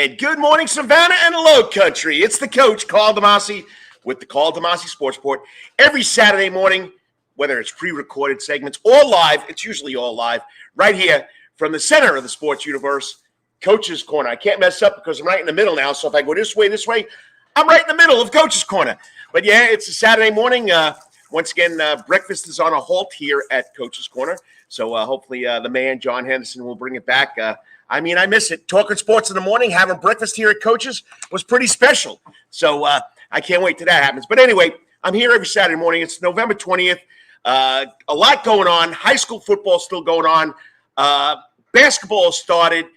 And good morning, Savannah and Low Country. It's the coach, Karl DeMasi, with the Karl DeMasi Sports Report. Every Saturday morning, whether it's pre-recorded segments or live, it's usually all live, right here from the center of the sports universe, Coach's Corner. I can't mess up because I'm right in the middle now, so if I go this way, I'm right in the middle of Coach's Corner. But yeah, it's a Saturday morning. Once again, breakfast is on a halt here at Coach's Corner. So hopefully the man, John Henderson, will bring it back. I miss it. Talking sports in the morning, having breakfast here at Coach's was pretty special. So I can't wait till that happens. But anyway, I'm here every Saturday morning. It's November 20th. A lot going on. High school football still going on. Basketball started.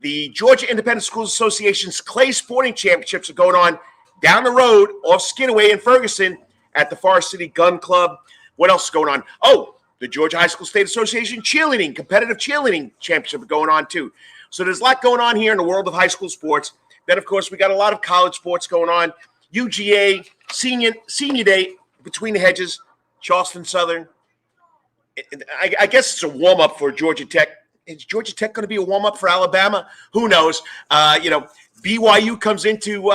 The Georgia Independent Schools Association's Clay Sporting Championships are going on down the road off Skinaway in Ferguson at the Forest City Gun Club. What else is going on? Oh, the Georgia High School State Association competitive cheerleading championship are going on too. So there's a lot going on here in the world of high school sports. Then, of course, we got a lot of college sports going on. UGA, senior day, Between the Hedges, Charleston Southern. I guess it's a warm-up for Georgia Tech. Is Georgia Tech going to be a warm-up for Alabama? Who knows? BYU comes into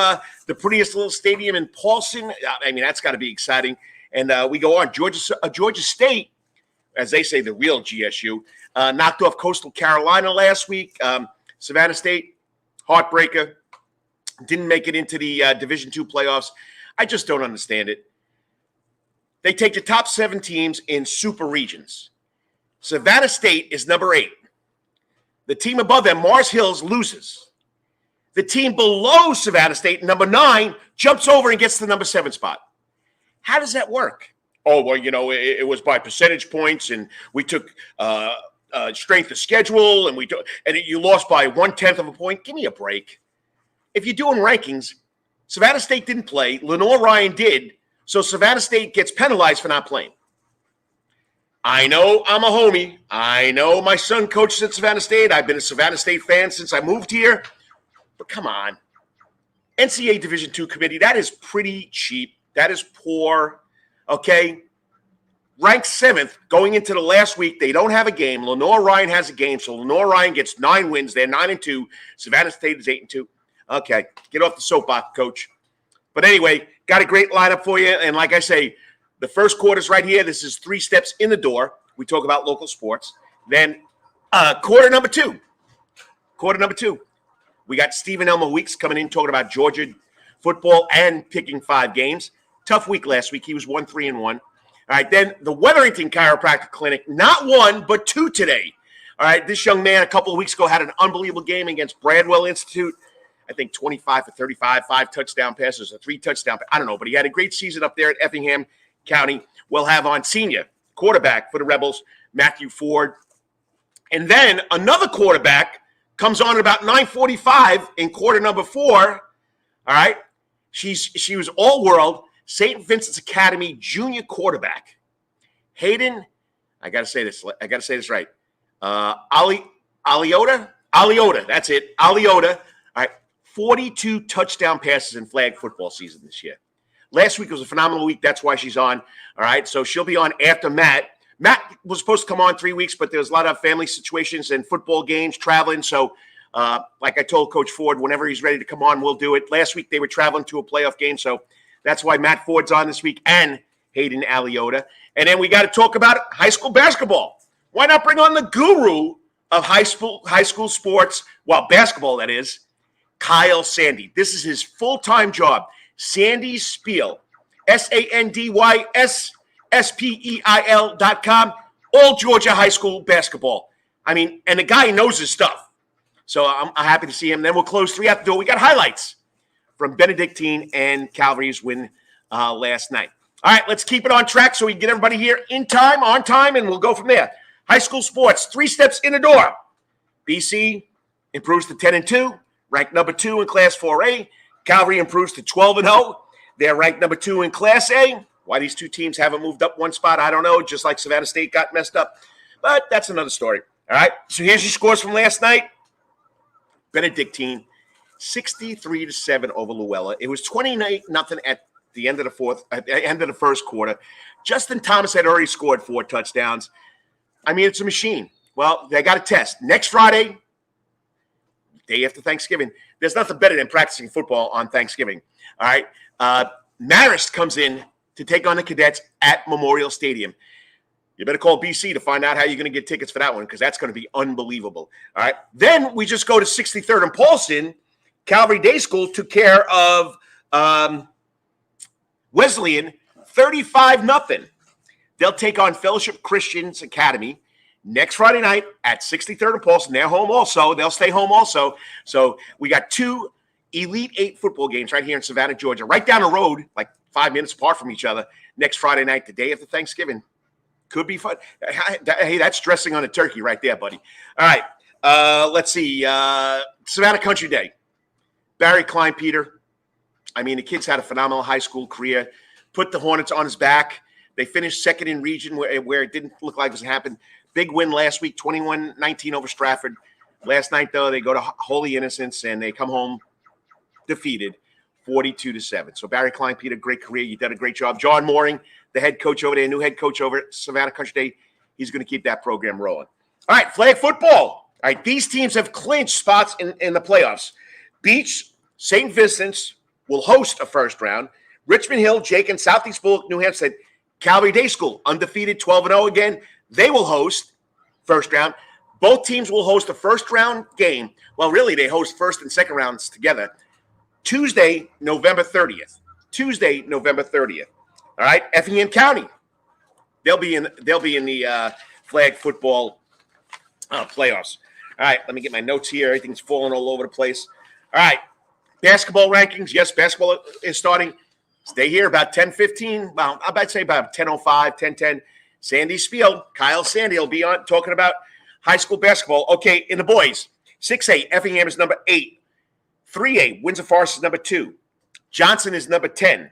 the prettiest little stadium in Paulson. That's got to be exciting. And we go on. Georgia State, as they say, the real GSU, knocked off Coastal Carolina last week. Savannah State, heartbreaker, didn't make it into the Division II playoffs. I just don't understand it. They take the top 7 teams in super regions. Savannah State is number 8. The team above them, Mars Hills, loses. The team below Savannah State, number 9, jumps over and gets the number 7 spot. How does that work? Oh, well, it was by percentage points, and we took strength of schedule, and you lost by 1/10 of a point. Give me a break. If you're doing rankings, Savannah State didn't play. Lenore Ryan did, so Savannah State gets penalized for not playing. I know I'm a homie. I know my son coaches at Savannah State. I've been a Savannah State fan since I moved here. But come on. NCAA Division II committee, that is pretty cheap. That is poor. Okay? Ranked 7th going into the last week. They don't have a game. Lenore Ryan has a game, so Lenore Ryan gets 9 wins. They're 9-2. Savannah State is 8-2. Okay, get off the soapbox, coach. But anyway, got a great lineup for you. And like I say, the first quarter's right here. This is 3 steps in the door. We talk about local sports. Then quarter number 2. We got Stephen Elmo Weeks coming in talking about Georgia football and picking 5 games. Tough week last week. He was 1-3-1. All right, then the Wetherington Chiropractic Clinic, not 1, but 2 today. All right, this young man a couple of weeks ago had an unbelievable game against Bradwell Institute. I think 25 for 35, 5 touchdown passes, a 3 touchdown. I don't know, but he had a great season up there at Effingham County. We'll have on senior quarterback for the Rebels, Matthew Ford. And then another quarterback comes on at about 9:45 in quarter number 4. All right, she was all-world. St. Vincent's Academy junior quarterback, Hayden. I got to say this right. Aliotta. That's it. Aliotta. All right. 42 touchdown passes in flag football season this year. Last week was a phenomenal week. That's why she's on. All right. So she'll be on after Matt. Matt was supposed to come on 3 weeks, but there's a lot of family situations and football games, traveling. So like I told Coach Ford, whenever he's ready to come on, we'll do it. Last week they were traveling to a playoff game. So that's why Matt Ford's on this week and Hayden Aliotta. And then we got to talk about high school basketball. Why not bring on the guru of high school sports, well, basketball, that is, Kyle Sandy. This is his full-time job. Sandy Spiel, SandysSpeil.com, all Georgia high school basketball. And the guy knows his stuff. So I'm happy to see him. Then we'll close 3 out the door. We got highlights from Benedictine and Calvary's win last night. All right, let's keep it on track so we can get everybody here on time, and we'll go from there. High school sports, 3 steps in the door. BC improves to 10-2, ranked number 2 in Class 4A. Calvary improves to 12-0. They're ranked number 2 in Class A. Why these 2 teams haven't moved up 1 spot, I don't know, just like Savannah State got messed up. But that's another story. All right, so here's your scores from last night. Benedictine, 63-7 over Luella. It was 29-0 at the end of the first quarter. Justin Thomas had already scored 4 touchdowns. It's a machine. Well, they got a test. Next Friday, day after Thanksgiving, there's nothing better than practicing football on Thanksgiving. All right. Marist comes in to take on the Cadets at Memorial Stadium. You better call BC to find out how you're going to get tickets for that one, because that's going to be unbelievable. All right. Then we just go to 63rd and Paulson. Calvary Day School took care of Wesleyan 35-0. They'll take on Fellowship Christians Academy next Friday night at 63rd and Paulson. They're home also. They'll stay home also. So we got 2 Elite 8 football games right here in Savannah, Georgia, right down the road, like 5 minutes apart from each other, next Friday night, the day after Thanksgiving. Could be fun. Hey, that's dressing on a turkey right there, buddy. All right. Let's see. Savannah Country Day. Barry Klein-Peter. I mean, the kid's had a phenomenal high school career. Put the Hornets on his back. They finished second in region where it didn't look like it was going to happen. Big win last week, 21-19 over Stratford. Last night, though, they go to Holy Innocents, and they come home defeated 42-7. So Barry Klein-Peter, great career. You did a great job. John Mooring, the head coach over there, new head coach over at Savannah Country Day, he's going to keep that program rolling. All right, flag football. All right, these teams have clinched spots in the playoffs. Beach, St. Vincent's will host a first round. Richmond Hill, Jake, and Southeast Bullock, New Hampshire, Calvary Day School, undefeated, 12-0 again. They will host first round. Both teams will host a first round game. Well, really, they host first and second rounds together. Tuesday, November 30th. All right, Effingham County. They'll be in the flag football playoffs. All right, let me get my notes here. Everything's falling all over the place. All right, basketball rankings. Yes, basketball is starting. Stay here about 10:15. Well, I'd say about 10:05, 10:10. Sandy Spiel, Kyle Sandy will be on talking about high school basketball. Okay, in the boys, 6A, Effingham is number 8. 3A, Windsor Forest is number 2. Johnson is number 10.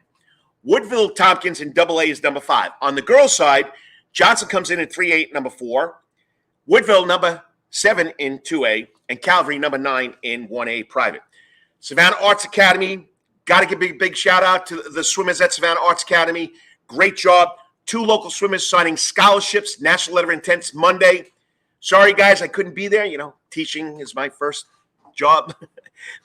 Woodville Tompkins in AA is number 5. On the girls' side, Johnson comes in at 3A, number 4. Woodville, number 7 in 2A. And Calvary, number 9 in 1A private. Savannah Arts Academy, got to give a big shout out to the swimmers at Savannah Arts Academy. Great job. 2 local swimmers signing scholarships, national letter of intent Monday. Sorry, guys, I couldn't be there. You know, teaching is my first job.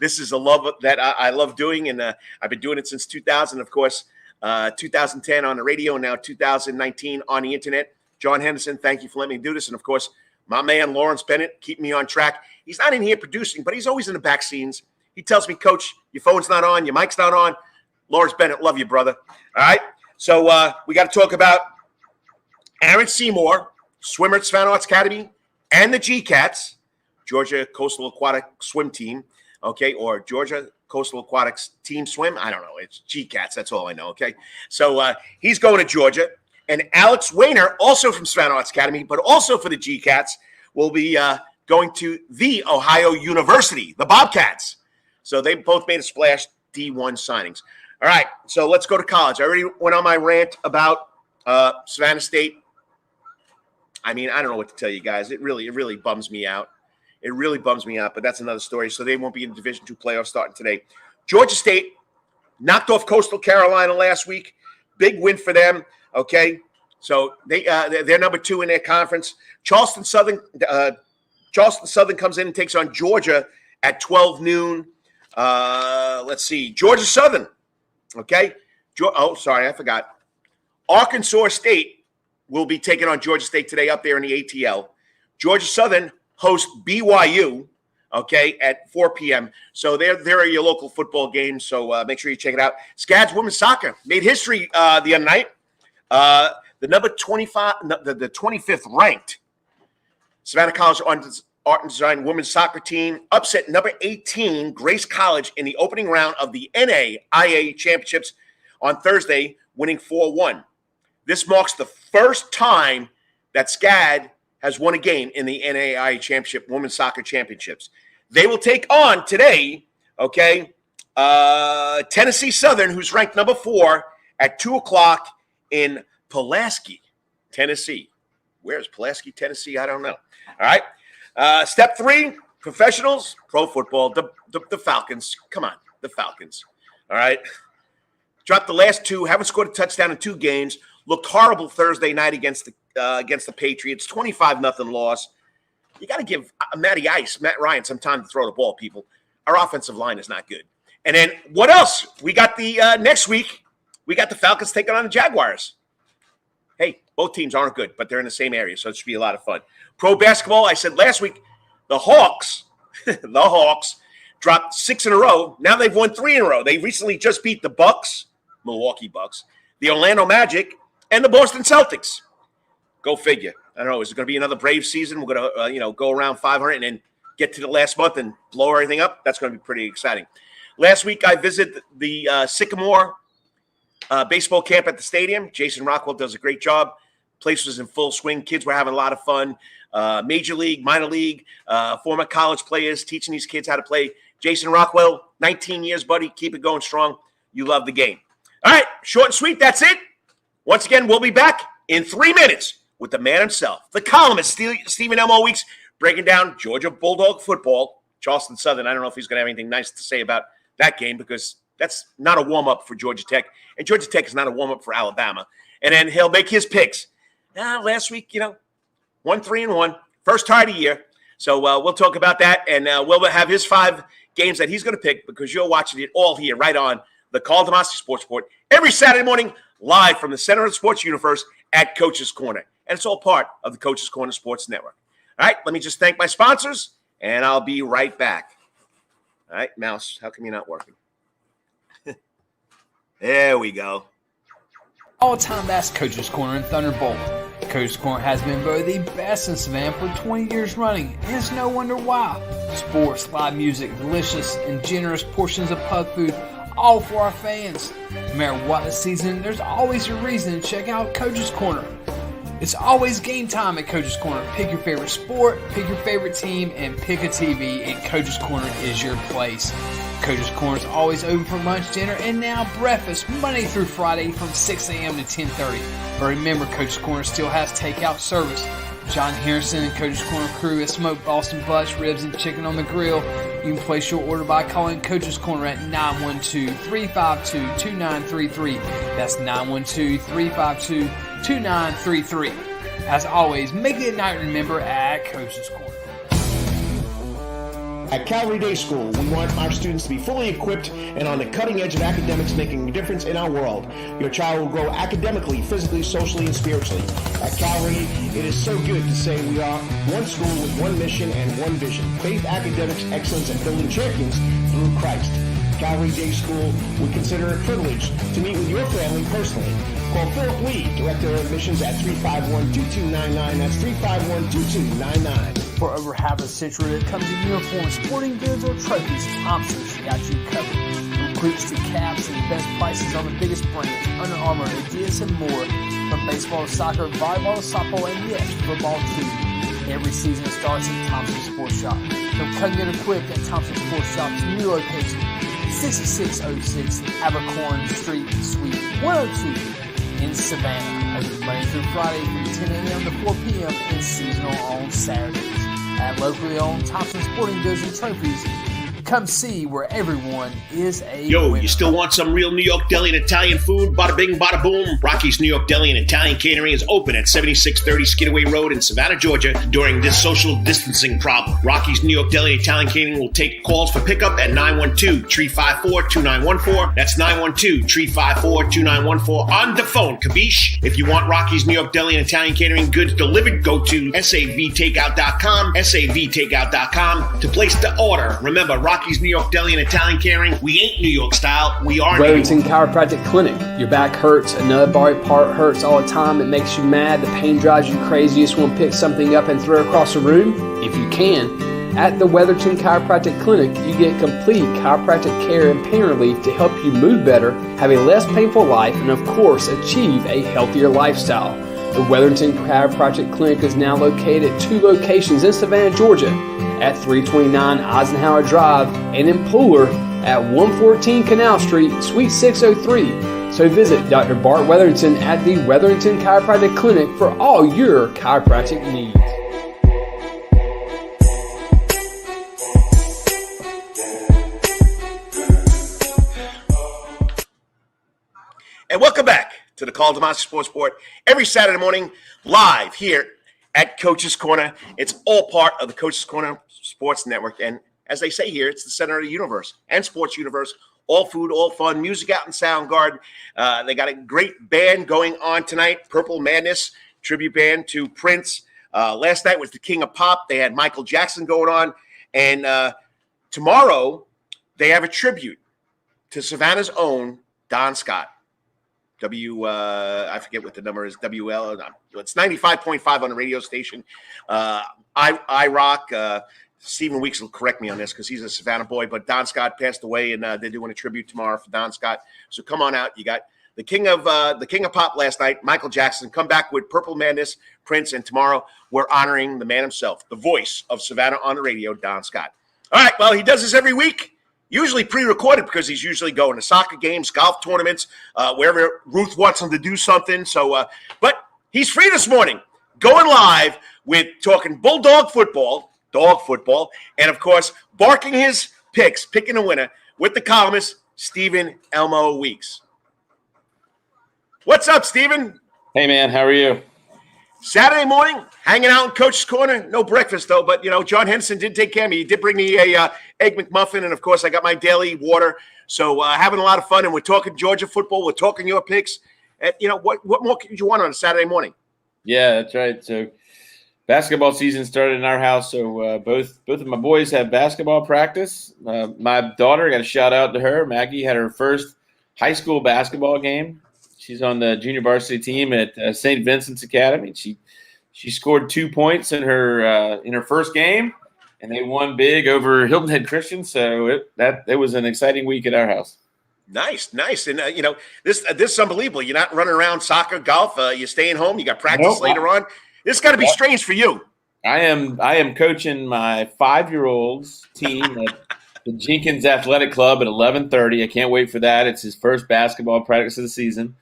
This is a love that I love doing, and I've been doing it since 2000, of course, 2010 on the radio, and now 2019 on the internet. John Henderson, thank you for letting me do this. And, of course, my man Lawrence Bennett, keeping me on track. He's not in here producing, but he's always in the back scenes. He tells me, Coach, your phone's not on, your mic's not on. Lawrence Bennett, love you, brother. All right? So we got to talk about Aaron Seymour, swimmer at Savannah Arts Academy, and the GCATs, Georgia Coastal Aquatic Swim Team, okay, or Georgia Coastal Aquatics Team Swim. I don't know. It's GCATs. That's all I know, okay? So he's going to Georgia. And Alex Wayner, also from Savannah Arts Academy, but also for the GCATs, will be going to the Ohio University, the Bobcats. So they both made a splash, D1 signings. All right, so let's go to college. I already went on my rant about Savannah State. I mean, I don't know what to tell you guys. It really bums me out. It really bums me out, but that's another story. So they won't be in the Division II playoffs starting today. Georgia State knocked off Coastal Carolina last week. Big win for them, okay? So they're number 2 in their conference. Charleston Southern comes in and takes on Georgia at 12 noon. Let's see. Georgia Southern, okay? Oh, sorry, I forgot. Arkansas State will be taking on Georgia State today up there in the ATL. Georgia Southern hosts BYU, okay, at 4 p.m. So there are your local football games, so make sure you check it out. Scads women's soccer made history the other night. The number 25, the 25th ranked Savannah College Art and Design women's soccer team upset number 18 Grace College in the opening round of the NAIA Championships on Thursday, winning 4-1. This marks the first time that SCAD has won a game in the NAIA Championship, Women's Soccer Championships. They will take on today, okay, Tennessee Southern, who's ranked number 4 at 2 o'clock in Pulaski, Tennessee. Where's Pulaski, Tennessee? I don't know. All right. Step 3, professionals, pro football, the Falcons. Come on, the Falcons. All right. Dropped the last 2, haven't scored a touchdown in 2 games. Looked horrible Thursday night against the Patriots. 25-0 loss. You got to give Matt Ryan some time to throw the ball, people. our offensive line is not good. And then what else? We got the next week, we got the Falcons taking on the Jaguars. Hey, both teams aren't good, but they're in the same area, so it should be a lot of fun. Pro basketball, I said last week, the Hawks, dropped 6 in a row. Now they've won 3 in a row. They recently just beat the Bucks, Milwaukee Bucks, the Orlando Magic, and the Boston Celtics. Go figure. I don't know. Is it going to be another Brave season? We're going to, go around 500 and then get to the last month and blow everything up. That's going to be pretty exciting. Last week, I visited the Sycamore baseball camp at the stadium. Jason Rockwell does a great job. Place was in full swing. Kids were having a lot of fun. Major league, minor league, former college players teaching these kids how to play. Jason Rockwell, 19 years, buddy. Keep it going strong. You love the game. All right, short and sweet. That's it. Once again, we'll be back in 3 minutes with the man himself, the columnist, Stephen Elmo Weeks, breaking down Georgia Bulldog football. Charleston Southern, I don't know if he's going to have anything nice to say about that game because that's not a warm-up for Georgia Tech, and Georgia Tech is not a warm-up for Alabama. And then he'll make his picks. Last week, 1-3-1, first tie of the year. So we'll talk about that, and we'll have his 5 games that he's going to pick because you're watching it all here right on the Karl DeMasi Sports Report every Saturday morning live from the center of the sports universe at Coach's Corner. And it's all part of the Coach's Corner Sports Network. All right, let me just thank my sponsors, and I'll be right back. All right, Mouse, how come you're not working? There we go. All the time, that's Coach's Corner and Thunderbolt. Coach's Corner has been voted the best in Savannah for 20 years running, and it's no wonder why. Sports, live music, delicious and generous portions of pub food, all for our fans. No matter what the season, there's always a reason to check out Coach's Corner. It's always game time at Coach's Corner. Pick your favorite sport, pick your favorite team, and pick a TV, and Coach's Corner is your place. Coach's Corner is always open for lunch, dinner, and now breakfast, Monday through Friday from 6 a.m. to 10:30. But remember, Coach's Corner still has takeout service. John Harrison and Coach's Corner crew has smoked Boston butts, ribs, and chicken on the grill. You can place your order by calling Coach's Corner at 912-352-2933. That's 912-352-2933. As always, make it a night to remember at Coach's Corner. At Calvary Day School, we want our students to be fully equipped and on the cutting edge of academics, making a difference in our world. Your child will grow academically, physically, socially, and spiritually. At Calvary, it is so good to say we are one school with one mission and one vision: faith, academics, excellence, and building champions through Christ. Calvary Day School would consider it a privilege to meet with your family personally. Call Philip Lee, Director of Admissions at 351-2299. That's 351-2299. For over half a century, when it comes to uniforms, sporting goods, or trophies, Thompson's got you covered. From cleats to caps and best prices on the biggest brands, Under Armour, Adidas, and more. From baseball to soccer, volleyball to softball, and yes, football too. Every season starts at Thompson's Sports Shop. From come get equipped at Thompson's Sports Shop's new location, 6606 Abercorn Street, Suite 102 in Savannah. Open Monday through Friday from 10 a.m. to 4 p.m. and seasonal on Saturdays. At locally owned Thompson Sporting Goods and Trophies, come see where everyone is a winner. You still want some real New York deli and Italian food? Bada bing, bada boom. Rocky's New York Deli and Italian Catering is open at 7630 Skidaway Road in Savannah, Georgia during this social distancing problem. Rocky's New York Deli and Italian Catering will take calls for pickup at 912-354-2914. That's 912-354-2914 on the phone, capiche? If you want Rocky's New York Deli and Italian Catering goods delivered, go to savtakeout.com, savtakeout.com to place the order. Remember, Rocky's New York Deli and Italian Catering, we ain't New York style, we are Wetherington New York. Chiropractic Clinic. Your back hurts, another body part hurts all the time, it makes you mad, the pain drives you crazy, you just want to pick something up and throw it across the room? If you can. At the Wetherington Chiropractic Clinic, you get complete chiropractic care and pain relief to help you move better, have a less painful life, and of course, achieve a healthier lifestyle. The Wetherington Chiropractic Clinic is now located at 2 locations in Savannah, Georgia, at 329 Eisenhower Drive and in Pooler at 114 Canal Street, Suite 603. So visit Dr. Bart Wetherington at the Wetherington Chiropractic Clinic for all your chiropractic needs. And welcome back to the Karl DeMasi Sports Report every Saturday morning live here at Coach's Corner. It's all part of the Coach's Corner Sports Network. And as they say here, it's the center of the universe and sports universe. All food, all fun, music out in Soundgarden. They got a great band going on tonight, Purple Madness, tribute band to Prince. Last night was the King of Pop. They had Michael Jackson going on. And tomorrow they have a tribute to Savannah's own Don Scott. I forget what the number is, WL. It's 95.5 on the radio station. I Rock. Stephen Weeks will correct me on this because he's a Savannah boy, but Don Scott passed away, and they're doing a tribute tomorrow for Don Scott. So come on out. You got the King of Pop last night, Michael Jackson. Come back with Purple Madness, Prince, and tomorrow we're honoring the man himself, the voice of Savannah on the radio, Don Scott. All right, well, he does this every week, usually pre-recorded because he's usually going to soccer games, golf tournaments, wherever Ruth wants him to do something. So, but he's free this morning, going live with talking Bulldog football, dog football, and, of course, barking his picks, picking a winner with the columnist, Stephen Elmo Weeks. What's up, Stephen? Hey, man. How are you? Saturday morning, hanging out in Coach's Corner. No breakfast, though, but, John Henson did take care of me. He did bring me a Egg McMuffin, and, of course, I got my daily water. So having a lot of fun, and we're talking Georgia football. We're talking your picks. And, what more could you want on a Saturday morning? Yeah, that's right. So basketball season started in our house, so both of my boys have basketball practice. My daughter, got a shout out to her. Maggie had her first high school basketball game. She's on the junior varsity team at St. Vincent's Academy. She scored 2 points in her first game, and they won big over Hilton Head Christian. So it was an exciting week at our house. Nice. And, this is unbelievable. You're not running around soccer, golf. You're staying home. You got practice later on. This got to be strange for you. I am coaching my 5-year-old's team at the Jenkins Athletic Club at 11:30. I can't wait for that. It's his first basketball practice of the season.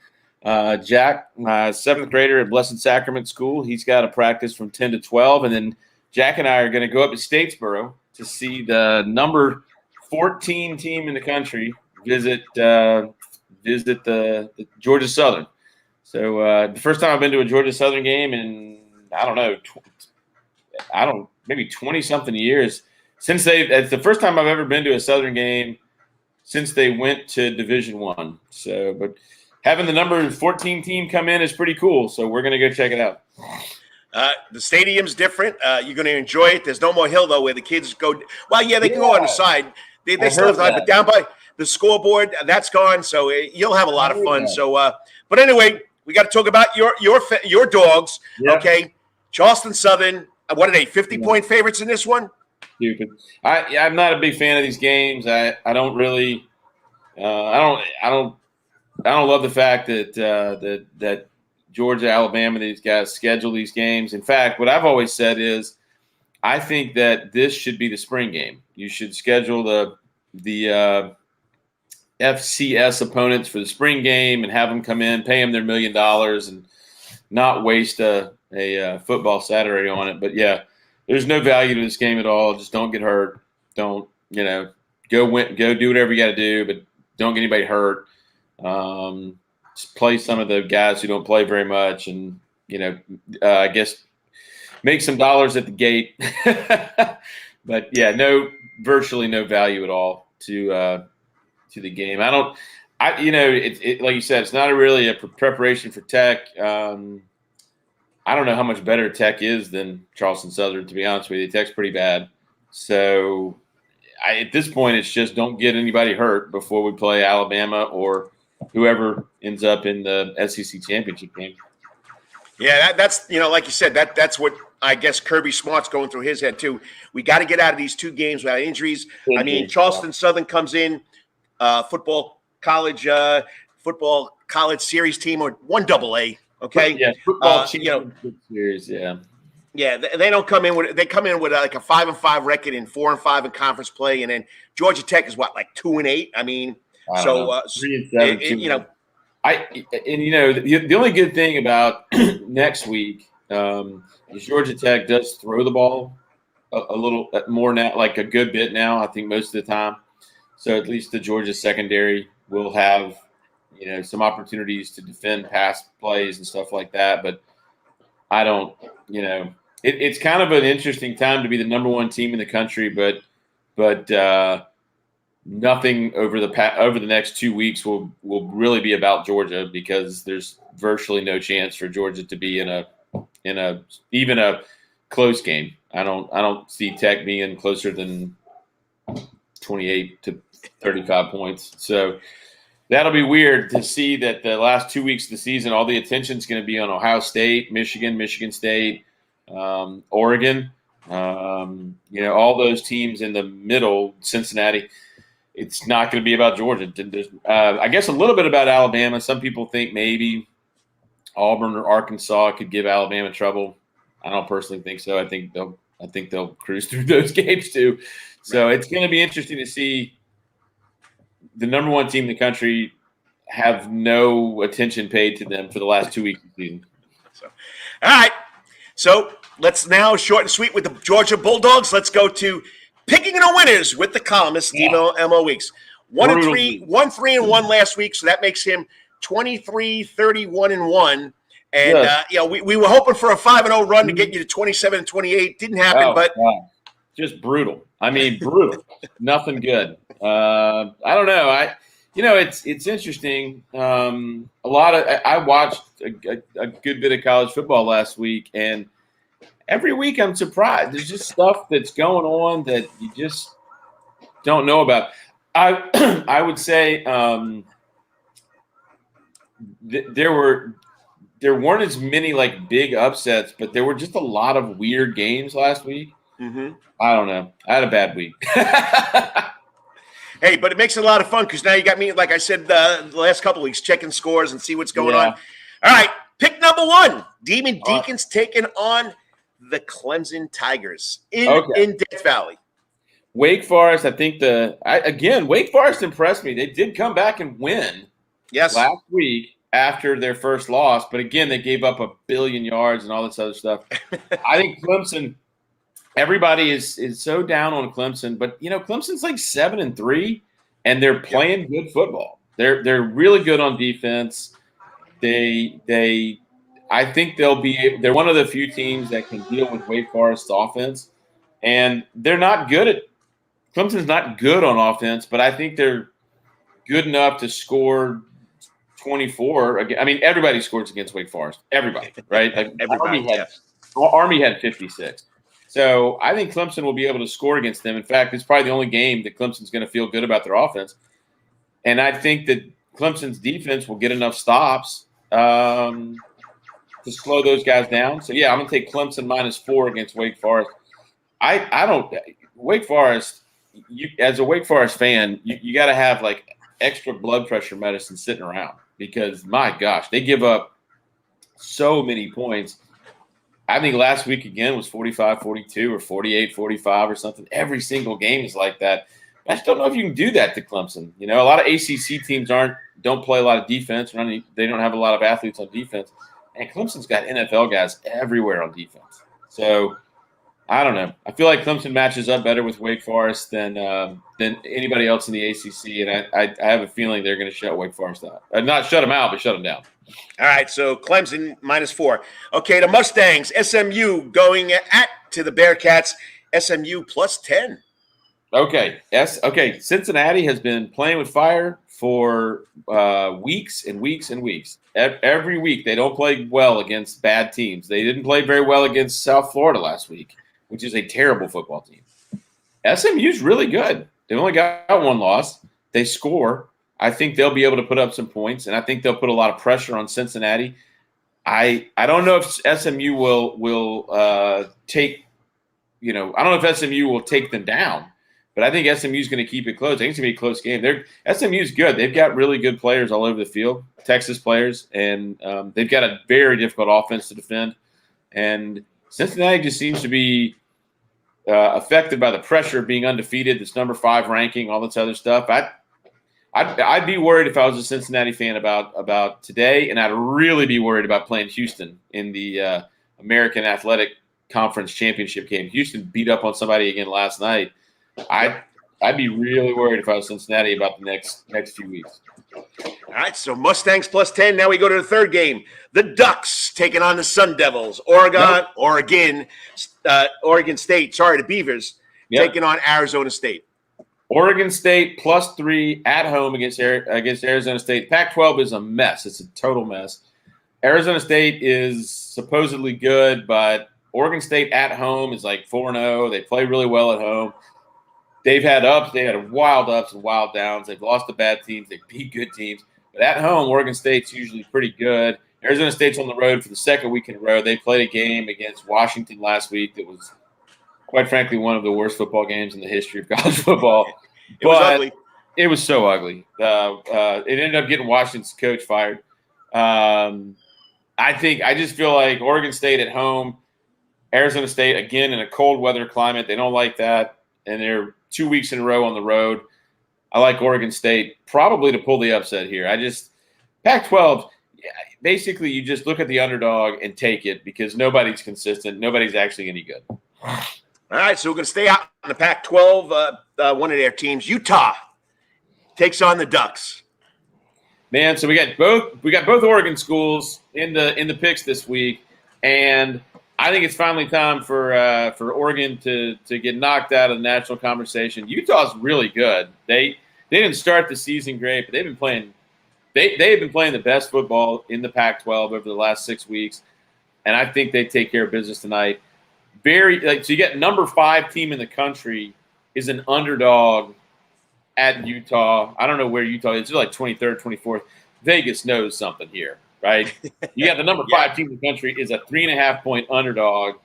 Jack, my 7th grader at Blessed Sacrament School, he's got a practice from 10 to 12. And then Jack and I are going to go up to Statesboro to see the number 14 team in the country visit the Georgia Southern. So the first time I've been to a Georgia Southern game in, maybe 20-something years. It's the first time I've ever been to a Southern game since they went to Division I. So, but having the number 14 team come in is pretty cool. So we're going to go check it out. The stadium's different. You're going to enjoy it. There's no more hill, though, where the kids go. Well, yeah, they can go on the side. They still have time, but down by the scoreboard, that's gone. So you'll have a lot of fun. So, but anyway, we got to talk about your dogs. Yep. Okay. Charleston Southern. What are they? 50-point favorites in this one? Stupid. I'm not a big fan of these games. I don't really. I don't love the fact that Georgia, Alabama, these guys schedule these games. In fact, what I've always said is, I think that this should be the spring game. You should schedule the FCS opponents for the spring game and have them come in, pay them their $1 million, and not waste a football Saturday on it. But yeah, there's no value to this game at all. Just don't get hurt. Don't go do whatever you got to do, but don't get anybody hurt. Just play some of the guys who don't play very much, and I guess make some dollars at the gate. But yeah, virtually no value at all to the game. It's like you said, it's not really a preparation for Tech. I don't know how much better Tech is than Charleston Southern, to be honest with you. Tech's pretty bad. So at this point, it's just don't get anybody hurt before we play Alabama or whoever ends up in the SEC championship game. Yeah, that's like you said, that's what I guess Kirby Smart's going through his head too. We got to get out of these 2 games without injuries. I mean, Charleston Southern comes in, football college series team, or 1AA. Okay. Yeah. Football series. Yeah. Yeah. They don't come in with. They come in with like a 5-5 record and 4-5 in conference play, and then Georgia Tech is what, like 2-8. I mean, the only good thing about next week is Georgia Tech does throw the ball a little more now, like a good bit now, I think most of the time. So at least the Georgia secondary will have, some opportunities to defend pass plays and stuff like that. But I don't, it's kind of an interesting time to be the number 1 team in the country, but but nothing over the next 2 weeks will really be about Georgia, because there's virtually no chance for Georgia to be in a even a close game. I don't see Tech being closer than 28 to 35 points. So that'll be weird to see that the last 2 weeks of the season, all the attention is going to be on Ohio State, Michigan State, Oregon. All those teams in the middle, Cincinnati. It's not going to be about Georgia. I guess a little bit about Alabama. Some people think maybe Auburn or Arkansas could give Alabama trouble. I don't personally think so. I think they'll cruise through those games too. So it's going to be interesting to see the number one team in the country have no attention paid to them for the last 2 weeks of the season. All right. So let's now, short and sweet with the Georgia Bulldogs, let's go to picking the winners with the columnist, Elmo Weeks. 1-3, 1-3-1 last week, so that makes him 23-31-1. And we were hoping for a 5-0 run to get you to 27-28. Didn't happen, but just brutal. I mean, brutal. Nothing good. I don't know. It's interesting. I watched a good bit of college football last week, and every week I'm surprised. There's just stuff that's going on that you just don't know about. I would say there weren't as many like big upsets, but there were just a lot of weird games last week. Mm-hmm. I don't know. I had a bad week. Hey, but it makes it a lot of fun because now you got me, like I said, the last couple of weeks, checking scores and see what's going on. All right, pick number one. Demon Deacons taking on the Clemson Tigers in Death Valley. Wake Forest, I think Wake Forest impressed me. They did come back and win last week after their first loss. But again, they gave up 1 billion yards and all this other stuff. I think Clemson – everybody is so down on Clemson, but Clemson's like 7-3, and they're playing good football. They're really good on defense. I think they're one of the few teams that can deal with Wake Forest's offense, and they're not good at Clemson's not good on offense, but I think they're good enough to score 24. I mean, everybody scores against Wake Forest. Everybody, right? Like Army had 56. So I think Clemson will be able to score against them. In fact, it's probably the only game that Clemson's going to feel good about their offense. And I think that Clemson's defense will get enough stops to slow those guys down. So, I'm going to take Clemson -4 against Wake Forest. Wake Forest, as a Wake Forest fan, you got to have like extra blood pressure medicine sitting around because, my gosh, they give up so many points. I think last week again was 45-42 or 48-45 or something. Every single game is like that. I just don't know if you can do that to Clemson. A lot of ACC teams don't play a lot of defense. They don't have a lot of athletes on defense. And Clemson's got NFL guys everywhere on defense. So I don't know. I feel like Clemson matches up better with Wake Forest than anybody else in the ACC, and I have a feeling they're going to shut Wake Forest out. Not shut them out, but shut them down. All right, so Clemson -4. Okay, the Mustangs, SMU going to the Bearcats, SMU +10. Okay, Cincinnati has been playing with fire for weeks and weeks and weeks. Every week they don't play well against bad teams. They didn't play very well against South Florida last week, which is a terrible football team. SMU's really good. They've only got one loss. They score. I think they'll be able to put up some points, and I think they'll put a lot of pressure on Cincinnati. I don't know if SMU will take – I don't know if SMU will take them down, but I think SMU's going to keep it close. I think it's going to be a close game. SMU's good. They've got really good players all over the field, Texas players, and they've got a very difficult offense to defend. And Cincinnati just seems to be affected by the pressure of being undefeated, this number 5 ranking, all this other stuff. I'd be worried if I was a Cincinnati fan about today, and I'd really be worried about playing Houston in the American Athletic Conference Championship game. Houston beat up on somebody again last night. I'd be really worried if I was Cincinnati about the next few weeks. All right, so Mustangs +10. Now we go to the third game. The Ducks taking on the Sun Devils. Oregon State. Sorry, the Beavers. taking on Arizona State. Oregon State +3 at home against Arizona State. Pac-12 is a mess. It's a total mess. Arizona State is supposedly good, but Oregon State at home is like 4-0. They play really well at home. They've had ups. They had wild ups and wild downs. They've lost to bad teams. They beat good teams. But at home, Oregon State's usually pretty good. Arizona State's on the road for the second week in a row. They played a game against Washington last week that was, quite frankly, one of the worst football games in the history of college football. It was ugly. It was so ugly. It ended up getting Washington's coach fired. I just feel like Oregon State at home, Arizona State, again, in a cold weather climate. They don't like that. And they're 2 weeks in a row on the road. I like Oregon State probably to pull the upset here. Pac-12, basically you just look at the underdog and take it because nobody's consistent. Nobody's actually any good. All right, so we're going to stay out in the Pac-12. One of their teams, Utah, takes on the Ducks. Man, so we got both Oregon schools in the picks this week, and I think it's finally time for Oregon to get knocked out of the national conversation. Utah's really good. They didn't start the season great, but they've been playing. They have been playing the best football in the Pac-12 over the last 6 weeks, and I think they take care of business tonight. So you get number 5 team in the country is an underdog at Utah. I don't know where Utah is. It's like 23rd, 24th. Vegas knows something here, right? You got the number 5 team in the country is a 3.5-point underdog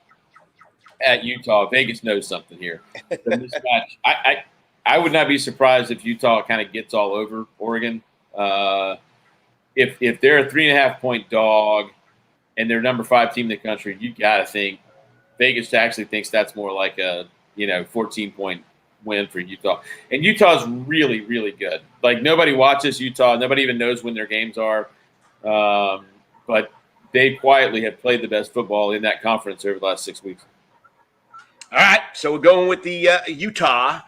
at Utah. Vegas knows something here. The mismatch. I would not be surprised if Utah kind of gets all over Oregon. If they're a 3.5-point dog and they're number 5 team in the country, you got to think Vegas actually thinks that's more like a 14-point win for Utah. And Utah's really, really good. Like, nobody watches Utah. Nobody even knows when their games are. But they quietly have played the best football in that conference over the last 6 weeks. All right, so we're going with the Utah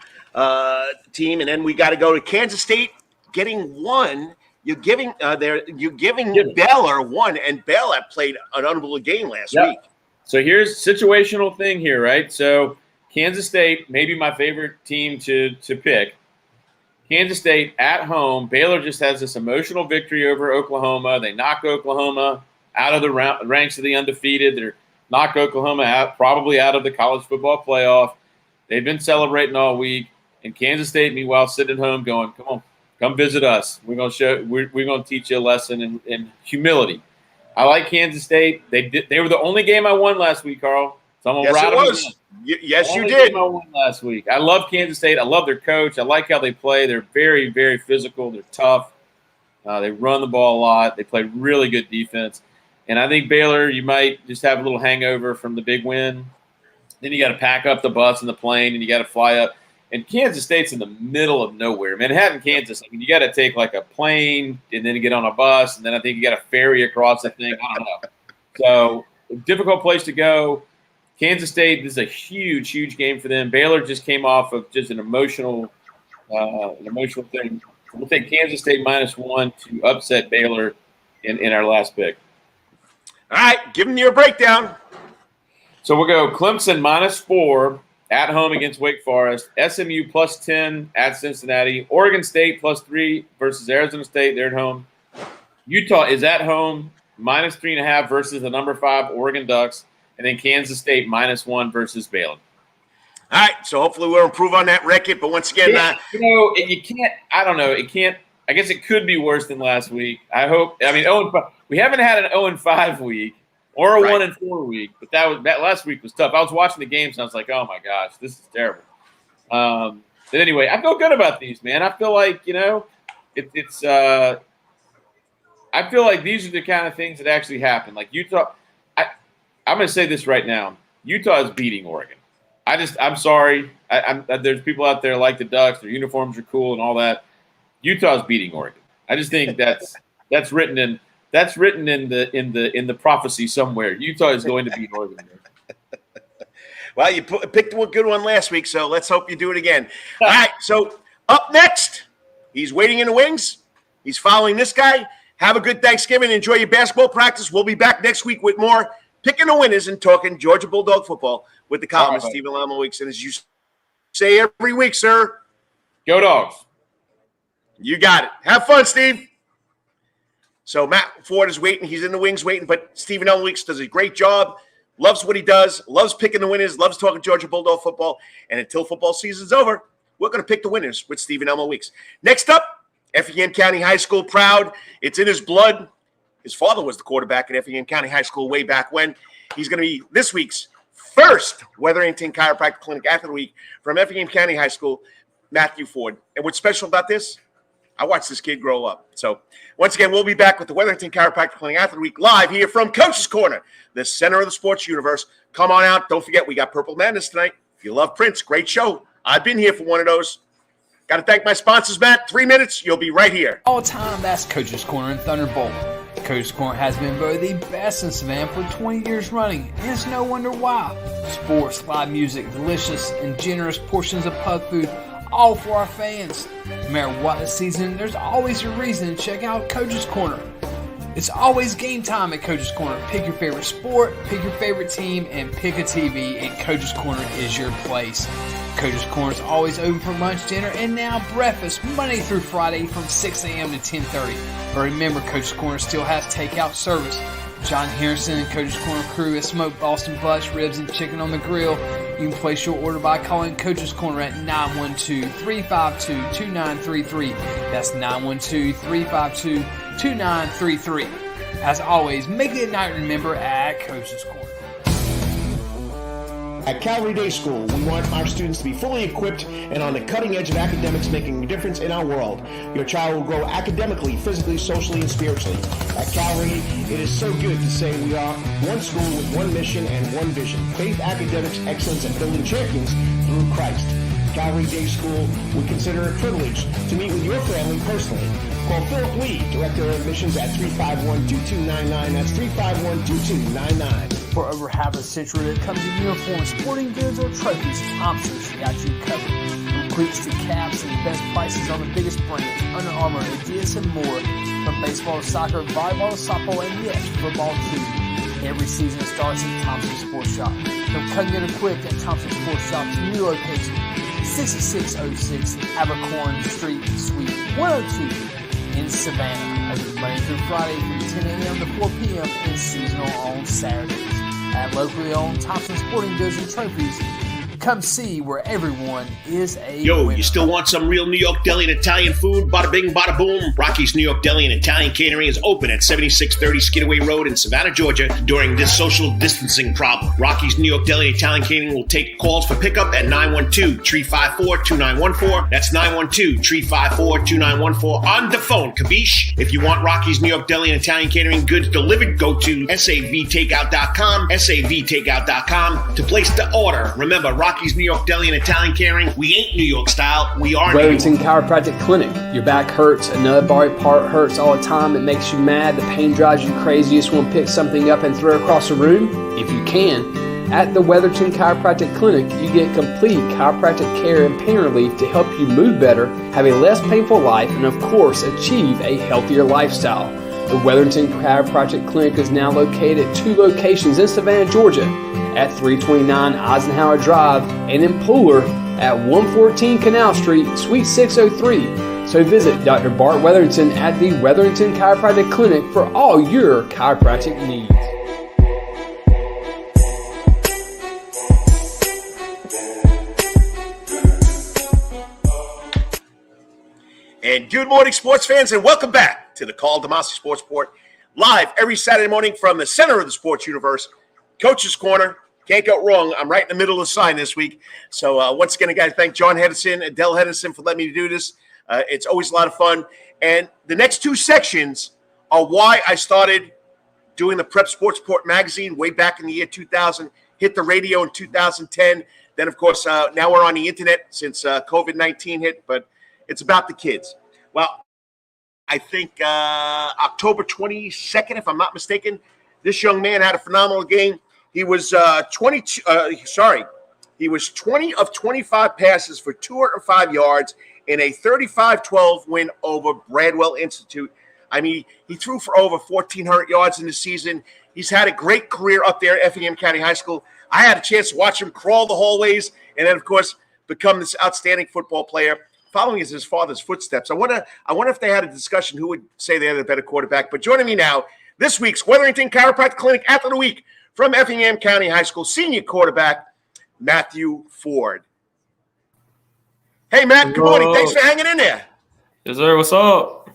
team, and then we got to go to Kansas State getting 1. You're giving Baylor 1, and Baylor played an unbelievable game last week. So here's situational thing here, right? So Kansas State, maybe my favorite team to pick. Kansas State at home. Baylor just has this emotional victory over Oklahoma. They knock Oklahoma out of the ranks of the undefeated. They're knock Oklahoma out, probably out of the college football playoff. They've been celebrating all week, and Kansas State, meanwhile, sitting at home going, "Come on, come visit us. We're going to teach you a lesson in humility." I like Kansas State. They were the only game I won last week, Carl. So I'm yes, it was. Yes, you did. I won last week. I love Kansas State. I love their coach. I like how they play. They're very, very physical. They're tough. They run the ball a lot. They play really good defense. And I think Baylor, you might just have a little hangover from the big win. Then you got to pack up the bus and the plane, and you got to fly up. And Kansas State's in the middle of nowhere. Manhattan, Kansas, I mean, you got to take like a plane and then get on a bus, and then I think you got to ferry across the thing. I don't know. So, difficult place to go. Kansas State, this is a huge, huge game for them. Baylor just came off of just an emotional thing. We'll take Kansas State -1 to upset Baylor in our last pick. All right, give them your breakdown. So we'll go Clemson -4 at home against Wake Forest. SMU +10 at Cincinnati. Oregon State +3 versus Arizona State. They're at home. Utah is at home -3.5 versus the number 5 Oregon Ducks. And then Kansas State -1 versus Baylor. All right, so hopefully we'll improve on that record. But once again, you can't. I don't know. It can't. I guess it could be worse than last week. I hope. I mean, 0-5. We haven't had an 0-5 week or a 1-4 week, but that last week was tough. I was watching the games and I was like, oh my gosh, this is terrible. But anyway, I feel good about these, man. I feel like it's. I feel like these are the kind of things that actually happen. Like Utah. I'm going to say this right now. Utah is beating Oregon. I'm sorry. There's people out there like the Ducks. Their uniforms are cool and all that. Utah's beating Oregon. I just think that's written in the prophecy somewhere. Utah is going to beat Oregon. Well, you picked a good one last week, so let's hope you do it again. All right, so up next, he's waiting in the wings. He's following this guy. Have a good Thanksgiving. Enjoy your basketball practice. We'll be back next week with more picking the winners and talking Georgia Bulldog football with the columnist, Stephen Elmo Weeks, and as you say every week, sir. Go Dogs. You got it. Have fun, Steve. So Matt Ford is waiting. He's in the wings waiting, but Stephen Elweeks does a great job. Loves what he does. Loves picking the winners. Loves talking Georgia Bulldog football. And until football season's over, we're going to pick the winners with Stephen Elmo Weeks. Next up, Effingham County High School proud. It's in his blood. His father was the quarterback at Effingham County High School way back when. He's going to be this week's first Wetherington Chiropractic Clinic Athlete of the Week from Effingham County High School, Matthew Ford. And what's special about this? I watched this kid grow up. So once again, we'll be back with the Wetherington Chiropractic Clinic Athlete of the Week live here from Coach's Corner, the center of the sports universe. Come on out. Don't forget, we got Purple Madness tonight. If you love Prince, great show. I've been here for one of those. Got to thank my sponsors, Matt. 3 minutes, you'll be right here. All time, that's Coach's Corner and Thunderbolt. Coach's Corner has been voted the best in Savannah for 20 years running, and it's no wonder why. Sports, live music, delicious and generous portions of pub food, all for our fans. No matter what the season, there's always a reason to check out Coach's Corner. It's always game time at Coach's Corner. Pick your favorite sport, pick your favorite team, and pick a TV, and Coach's Corner is your place. Coach's Corner is always open for lunch, dinner, and now breakfast, Monday through Friday from 6 a.m. to 10:30. But remember, Coach's Corner still has takeout service. John Harrison and Coach's Corner crew has smoked Boston butts, ribs, and chicken on the grill. You can place your order by calling Coach's Corner at 912-352-2933. That's 912-352-2933. As always, make it a night to remember at Coach's Corner. At Calvary Day School, we want our students to be fully equipped and on the cutting edge of academics, making a difference in our world. Your child will grow academically, physically, socially, and spiritually. At Calvary, it is so good to say we are one school with one mission and one vision: faith, academics, excellence, and building champions through Christ. Calvary Day School would consider it a privilege to meet with your family personally. Call Philip Lee, Director of Admissions, at 351-2299. That's 351-2299. For over half a century, when it comes to uniforms, sporting goods, or trophies, Thompson's got you covered. From cleats to caps and best prices on the biggest brands, Under Armour, Adidas, and more. From baseball to soccer, volleyball to softball, and yes, football too. Every season starts at Thompson's Sports Shop. From cutting it equipped at Thompson's Sports Shop's new location, 6606 Abercorn Street, Suite 102 in Savannah. Open Monday through Friday from 10 a.m. to 4 p.m. and seasonal on Saturdays. At locally owned Thompson Sporting Goods and Trophies, come see where everyone is a winner. You still want some real New York deli and Italian food? Bada bing, bada boom. Rocky's New York Deli and Italian Catering is open at 7630 Skidaway Road in Savannah, Georgia during this social distancing problem. Rocky's New York Deli and Italian Catering will take calls for pickup at 912-354-2914. That's 912-354-2914 on the phone, capiche? If you want Rocky's New York Deli and Italian Catering goods delivered, go to savtakeout.com, savtakeout.com to place the order. Remember, Rocky's New York Deli and Italian Catering, we ain't New York style, we are New York. Wetherington Chiropractic Clinic. Your back hurts, another body part hurts all the time, it makes you mad, the pain drives you crazy, you just want to pick something up and throw it across the room? If you can. At the Wetherington Chiropractic Clinic, you get complete chiropractic care and pain relief to help you move better, have a less painful life, and of course, achieve a healthier lifestyle. The Wetherington Chiropractic Clinic is now located at 2 locations in Savannah, Georgia, at 329 Eisenhower Drive and in Pooler at 114 Canal Street, Suite 603. So visit Dr. Bart Wetherington at the Wetherington Chiropractic Clinic for all your chiropractic needs. And good morning, sports fans, and welcome back to the Karl DeMasi Sports Report, live every Saturday morning from the center of the sports universe, Coach's Corner. Can't go wrong. I'm right in the middle of the sign this week. So once again, I got to thank John Hedison and Dell Hedison for letting me do this. It's always a lot of fun. And the next 2 sections are why I started doing the Prep Sports Report magazine way back in the year 2000, hit the radio in 2010. Then, of course, now we're on the internet since COVID-19 hit, but it's about the kids. Well, I think October 22nd, if I'm not mistaken, this young man had a phenomenal game. He was 20 of 25 passes for 205 yards in a 35-12 win over Bradwell Institute. I mean, he threw for over 1,400 yards in the season. He's had a great career up there at Effingham County High School. I had a chance to watch him crawl the hallways and then, of course, become this outstanding football player, following his father's footsteps. I wonder if they had a discussion who would say they're the better quarterback. But joining me now, this week's Wetherington Chiropractic Clinic Athlete of the Week from Effingham County High School, senior quarterback Matthew Ford. Hey, Matt, good morning. Thanks for hanging in there. Yes, sir. What's up?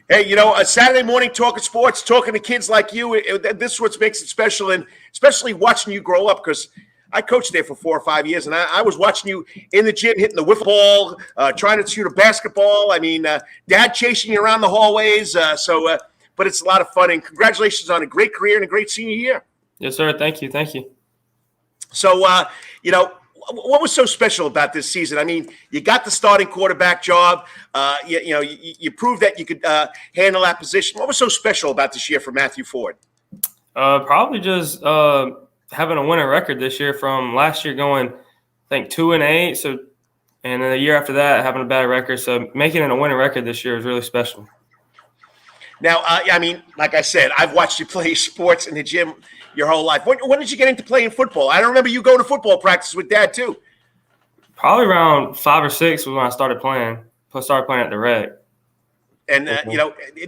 Hey, a Saturday morning talking sports, talking to kids like you, this is what makes it special, and especially watching you grow up, because I coached there for 4 or 5 years, and I was watching you in the gym hitting the wiffle ball, trying to shoot a basketball. I mean, Dad chasing you around the hallways. But it's a lot of fun, and congratulations on a great career and a great senior year. Yes, sir. Thank you. Thank you. So, what was so special about this season? I mean, you got the starting quarterback job. You proved that you could handle that position. What was so special about this year for Matthew Ford? Probably just having a winning record this year from last year going, I think, 2-8. So, and then the year after that, having a bad record. So making it a winning record this year is really special. Now, like I said, I've watched you play sports in the gym your whole life. When did you get into playing football? I don't remember you going to football practice with Dad, too. Probably around 5 or 6 was when I started playing. Started playing at the rec. And,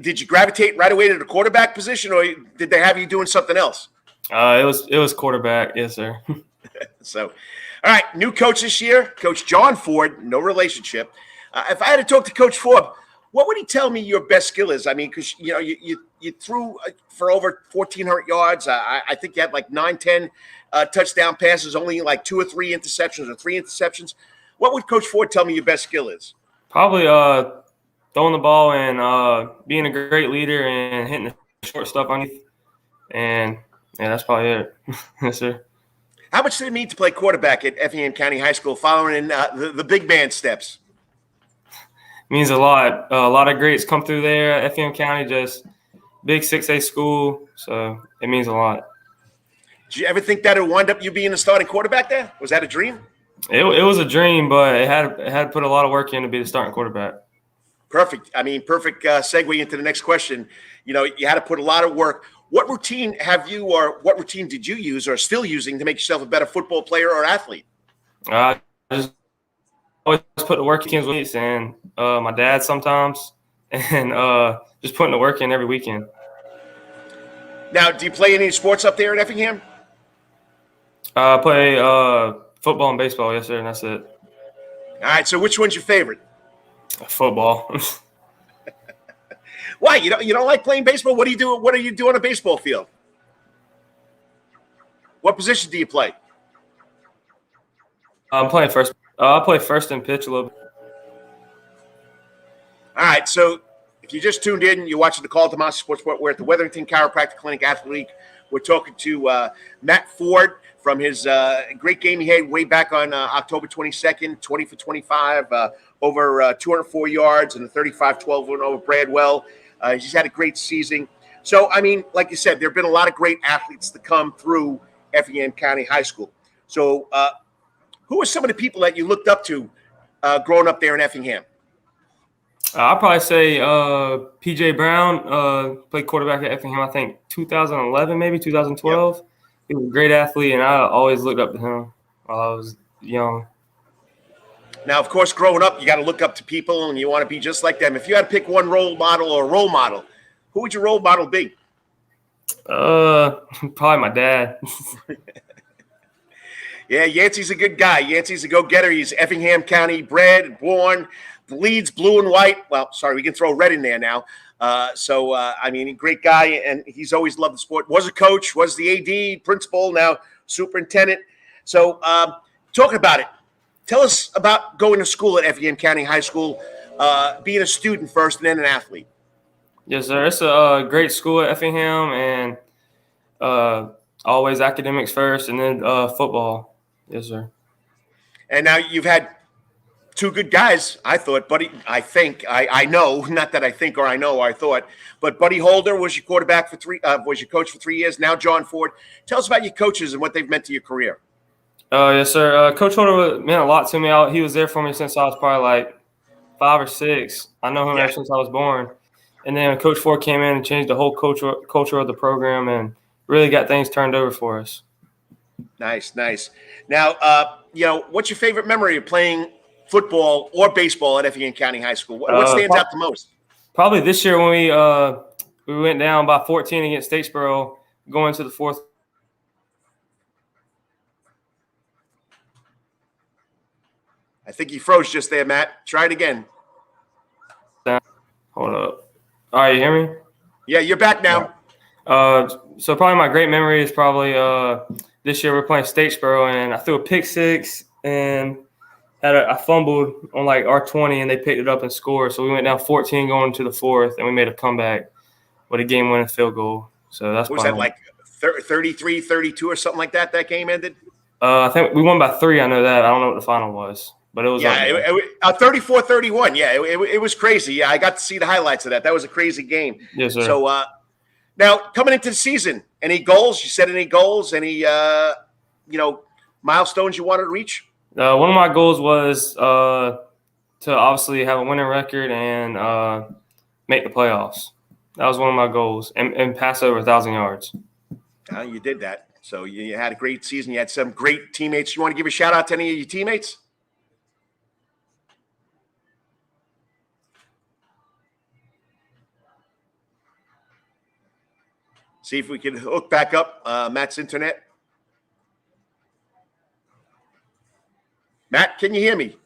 did you gravitate right away to the quarterback position, or did they have you doing something else? It was quarterback. Yes, sir. So, all right, new coach this year, Coach John Ford, no relationship. If I had to talk to Coach Ford, what would he tell me your best skill is? I mean, because, you threw for over 1,400 yards. I think you had like 9-10 touchdown passes, only like 2 or 3 interceptions or 3 interceptions. What would Coach Ford tell me your best skill is? Probably throwing the ball and being a great leader and hitting the short stuff underneath. And, yeah, that's probably it. Yes, sir. How much did it mean to play quarterback at Effingham County High School following in the big man steps? Means a lot. A lot of greats come through there. Effingham County, just big 6A school, so it means a lot. Did you ever think that it would wind up you being a starting quarterback there? Was that a dream? It was a dream, but it had to put a lot of work in to be the starting quarterback. Perfect. Perfect segue into the next question. You had to put a lot of work. What routine what routine did you use or still using to make yourself a better football player or athlete? Just always put the work in weeks, and my dad sometimes, and just putting the work in every weekend. Now, do you play any sports up there at Effingham? I play football and baseball, yes, sir, and that's it. All right, so which one's your favorite? Football. Why? You don't like playing baseball? What do you do? What do you do on a baseball field? What position do you play? I'm playing first. I play first and pitch a little bit. All right, so if you just tuned in, you're watching the Karl DeMasi Sports Report. We're at the Wetherington Chiropractic Clinic Athlete Week. We're talking to Matt Ford from his great game he had way back on October 22nd, 20 for 25, over 204 yards and a 35-12 win over Bradwell. He's had a great season. So, like you said, there have been a lot of great athletes that come through Effingham County High School. So, who are some of the people that you looked up to growing up there in Effingham? I'll probably say P.J. Brown played quarterback at Effingham, I think 2011, maybe 2012. Yep. He was a great athlete, and I always looked up to him while I was young. Now, of course, growing up, you got to look up to people, and you want to be just like them. If you had to pick one role model or a role model, who would your role model be? Probably my dad. Yeah, Yancey's a good guy. Yancey's a go-getter. He's Effingham County bred and born. Bleeds blue and white. Well, sorry, we can throw red in there now. Great guy, and he's always loved the sport. Was a coach, was the AD, principal, now superintendent. So talking about it, tell us about going to school at Effingham County High School, being a student first and then an athlete. Yes, sir. It's a great school at Effingham, and always academics first and then football. Yes, sir. And now you've had two good guys, I thought. I know, not that I think or I know or I thought, but Buddy Holder was your quarterback was your coach for 3 years. Now John Ford. Tell us about your coaches and what they've meant to your career. Yes, sir. Coach Holder meant a lot to me. He was there for me since I was probably like 5 or 6. I know him ever since I was born. And then Coach Ford came in and changed the whole culture of the program and really got things turned over for us. Nice. Now, what's your favorite memory of playing football or baseball at Effingham County High School? What stands out the most? Probably this year when we went down by 14 against Statesboro, going to the fourth. I think you froze just there, Matt. Try it again. Hold up. All right, you hear me? Yeah, you're back now. So probably my great memory is probably this year we're playing Statesboro, and I threw a pick six and I fumbled on like R20, and they picked it up and scored. So we went down 14 going to the fourth, and we made a comeback with a game-winning field goal. So that's what was that, like 33-32 or something like that? That game ended. I think we won by 3. I know that. I don't know what the final was, but it was 34-31. Yeah, it was crazy. Yeah, I got to see the highlights of that. That was a crazy game. Yes, sir. So now coming into the season, any goals? You set any goals? Any milestones you wanted to reach? One of my goals was to obviously have a winning record and make the playoffs. That was one of my goals, and pass over 1,000 yards. You did that. So you had a great season. You had some great teammates. You want to give a shout out to any of your teammates? See if we can hook back up Matt's internet. Matt, can you hear me?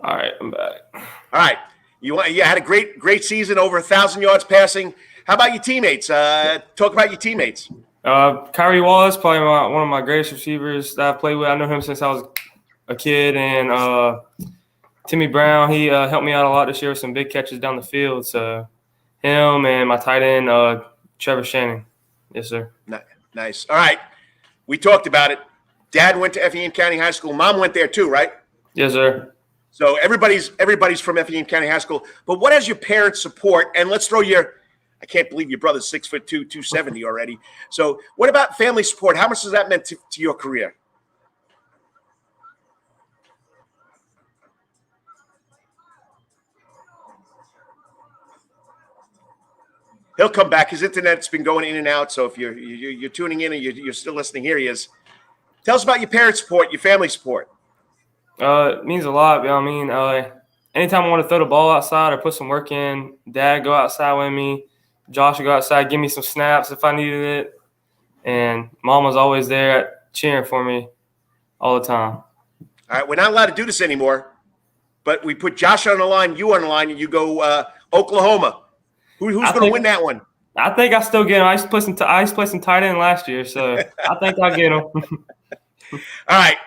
All right, I'm back. All right. You had a great season, over 1,000 yards passing. How about your teammates? Talk about your teammates. Kyrie Wallace, probably one of my greatest receivers that I've played with. I know him since I was a kid. And Timmy Brown, he helped me out a lot this year with some big catches down the field. So him and my tight end, Trevor Shannon. Yes, sir. Nice. All right. We talked about it. Dad went to Effingham County High School. Mom went there too, right? Yes, sir. So everybody's from Effingham County High School. But what has your parents' support? And let's throw I can't believe your brother's 6'2", 270 already. So what about family support? How much has that meant to your career? He'll come back. His internet's been going in and out. So if you're tuning in and you're still listening, here he is. Tell us about your parents' support, your family support. It means a lot. I mean, anytime I want to throw the ball outside or put some work in, Dad go outside with me. Josh would go outside, give me some snaps if I needed it. And Mom was always there cheering for me all the time. All right, we're not allowed to do this anymore, but we put Josh on the line, you on the line, and you go Oklahoma. Who's going to win that one? I think I still get him. I used to play some tight end last year, so I think I'll get him. All right.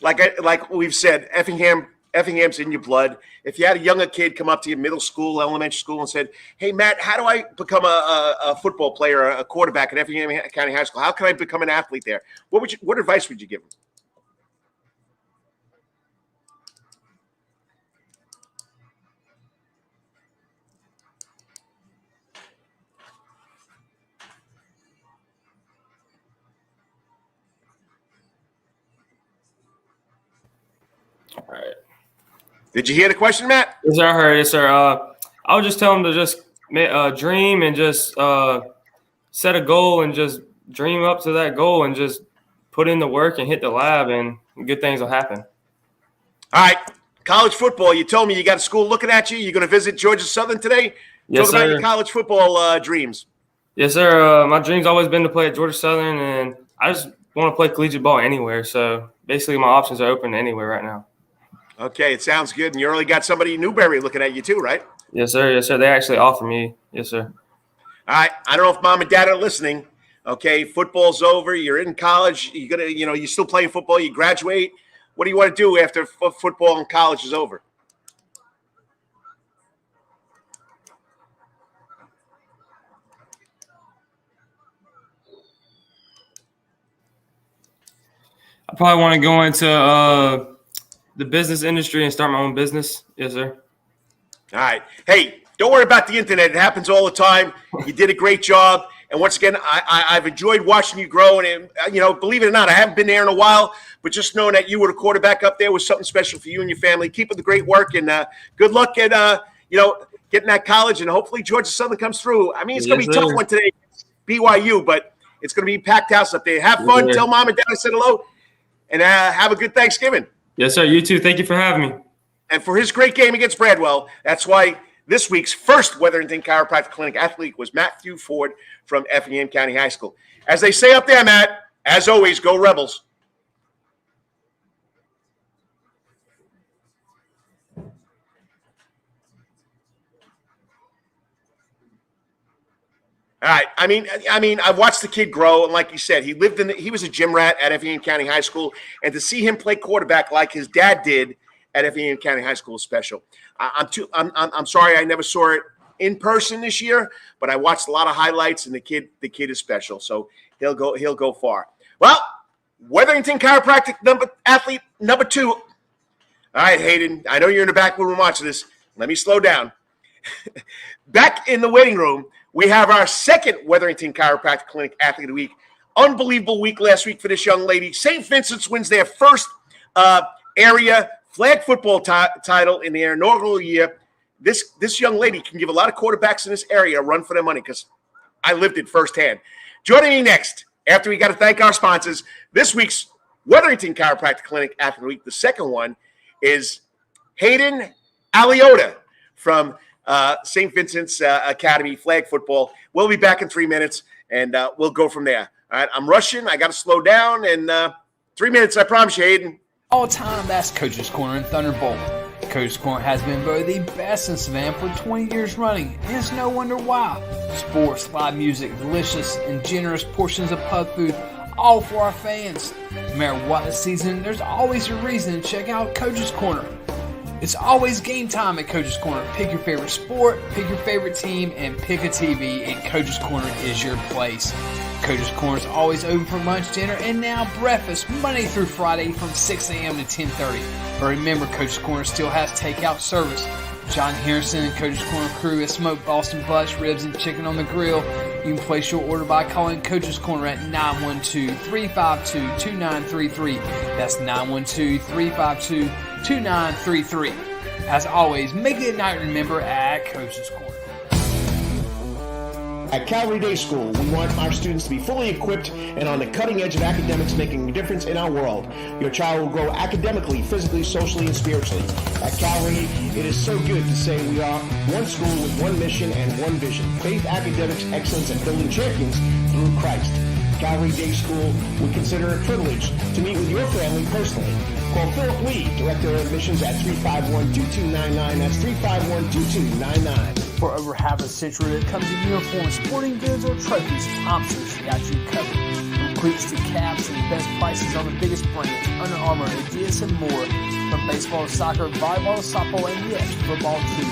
Like we've said, Effingham's in your blood. If you had a younger kid come up to you, middle school, elementary school, and said, "Hey, Matt, how do I become a football player, a quarterback at Effingham County High School? How can I become an athlete there?" What advice would you give them? All right. Did you hear the question, Matt? Yes, sir. I heard. Yes, sir. I would just tell them to just dream and just set a goal and just dream up to that goal and just put in the work and hit the lab, and good things will happen. All right. College football. You told me you got a school looking at you. You're going to visit Georgia Southern today. Yes, Talk about your college football dreams. Yes, sir. My dream's always been to play at Georgia Southern, and I just want to play collegiate ball anywhere. So basically, my options are open anywhere right now. Okay, it sounds good. And you already got somebody in Newberry looking at you too, right? Yes, sir. Yes, sir. They actually offer me. Yes, sir. All right. I don't know if mom and dad are listening. Okay, football's over. You're in college. You're gonna, you're still playing football. You graduate. What do you want to do after football and college is over? I probably want to go into the business industry and start my own business. Yes, sir. All right. Hey, don't worry about the internet. It happens all the time. You did a great job. And once again, I've enjoyed watching you grow. And, believe it or not, I haven't been there in a while. But just knowing that you were the quarterback up there was something special for you and your family. Keep up the great work. And good luck at, getting that college. And hopefully Georgia Southern comes through. I mean, it's going to be a tough one today, BYU. But It's going to be a packed house up there. Have fun. Yeah. Tell mom and dad I said hello. And have a good Thanksgiving. Yes, sir. You too. Thank you for having me. And for his great game against Bradwell, that's why this week's first Wetherington Chiropractic Clinic athlete was Matthew Ford from Effingham County High School. As they say up there, Matt, as always, go Rebels. All right. I mean, I've watched the kid grow, and like you said, he was a gym rat at Effingham County High School, and to see him play quarterback like his dad did at Effingham County High School is special. I'm sorry I never saw it in person this year, but I watched a lot of highlights, and the kid is special, so he'll go far. Well, Wetherington Chiropractic athlete number 2. All right, Hayden, I know you're in the back room watching this. Let me slow down. Back in the waiting room, we have our second Wetherington Chiropractic Clinic Athlete of the Week. Unbelievable week last week for this young lady. St. Vincent's wins their first area flag football title in their inaugural year. This young lady can give a lot of quarterbacks in this area a run for their money because I lived it firsthand. Joining me next, after we got to thank our sponsors, this week's Wetherington Chiropractic Clinic Athlete of the Week, the second one, is Hayden Aliotta from St. Vincent's Academy flag football. We'll be back in 3 minutes, and we'll go from there. All right, I'm rushing. I got to slow down, and 3 minutes, I promise you, Hayden. All-time best Coach's Corner in Thunderbolt. Coach's Corner has been voted the best in Savannah for 20 years running, and it's no wonder why. Sports, live music, delicious and generous portions of pub food, all for our fans. No matter what the season, there's always a reason to check out Coach's Corner. It's always game time at Coach's Corner. Pick your favorite sport, pick your favorite team, and pick a TV, and Coach's Corner is your place. Coach's Corner is always open for lunch, dinner, and now breakfast, Monday through Friday from 6 a.m. to 10:30. But remember, Coach's Corner still has takeout service. John Harrison and Coach's Corner crew has smoked Boston butts, ribs, and chicken on the grill. You can place your order by calling Coach's Corner at 912-352-2933. That's 912-352-2933. As always, make it a night to remember at Coach's Corner. At Calvary Day School, we want our students to be fully equipped and on the cutting edge of academics, making a difference in our world. Your child will grow academically, physically, socially, and spiritually. At Calvary, it is so good to say we are one school with one mission and one vision: faith, academics, excellence, and building champions through Christ. Calvary Day School would consider it a privilege to meet with your family personally. Call Philip Lee, Director of Admissions, at 351-2299. That's 351-2299. For over half a century, when it comes to uniforms, sporting goods, or trophies, Thompson's got you covered. From cleats to caps and best prices on the biggest brands, Under Armour, Adidas, and more. From baseball to soccer, volleyball to softball, and yes, football too.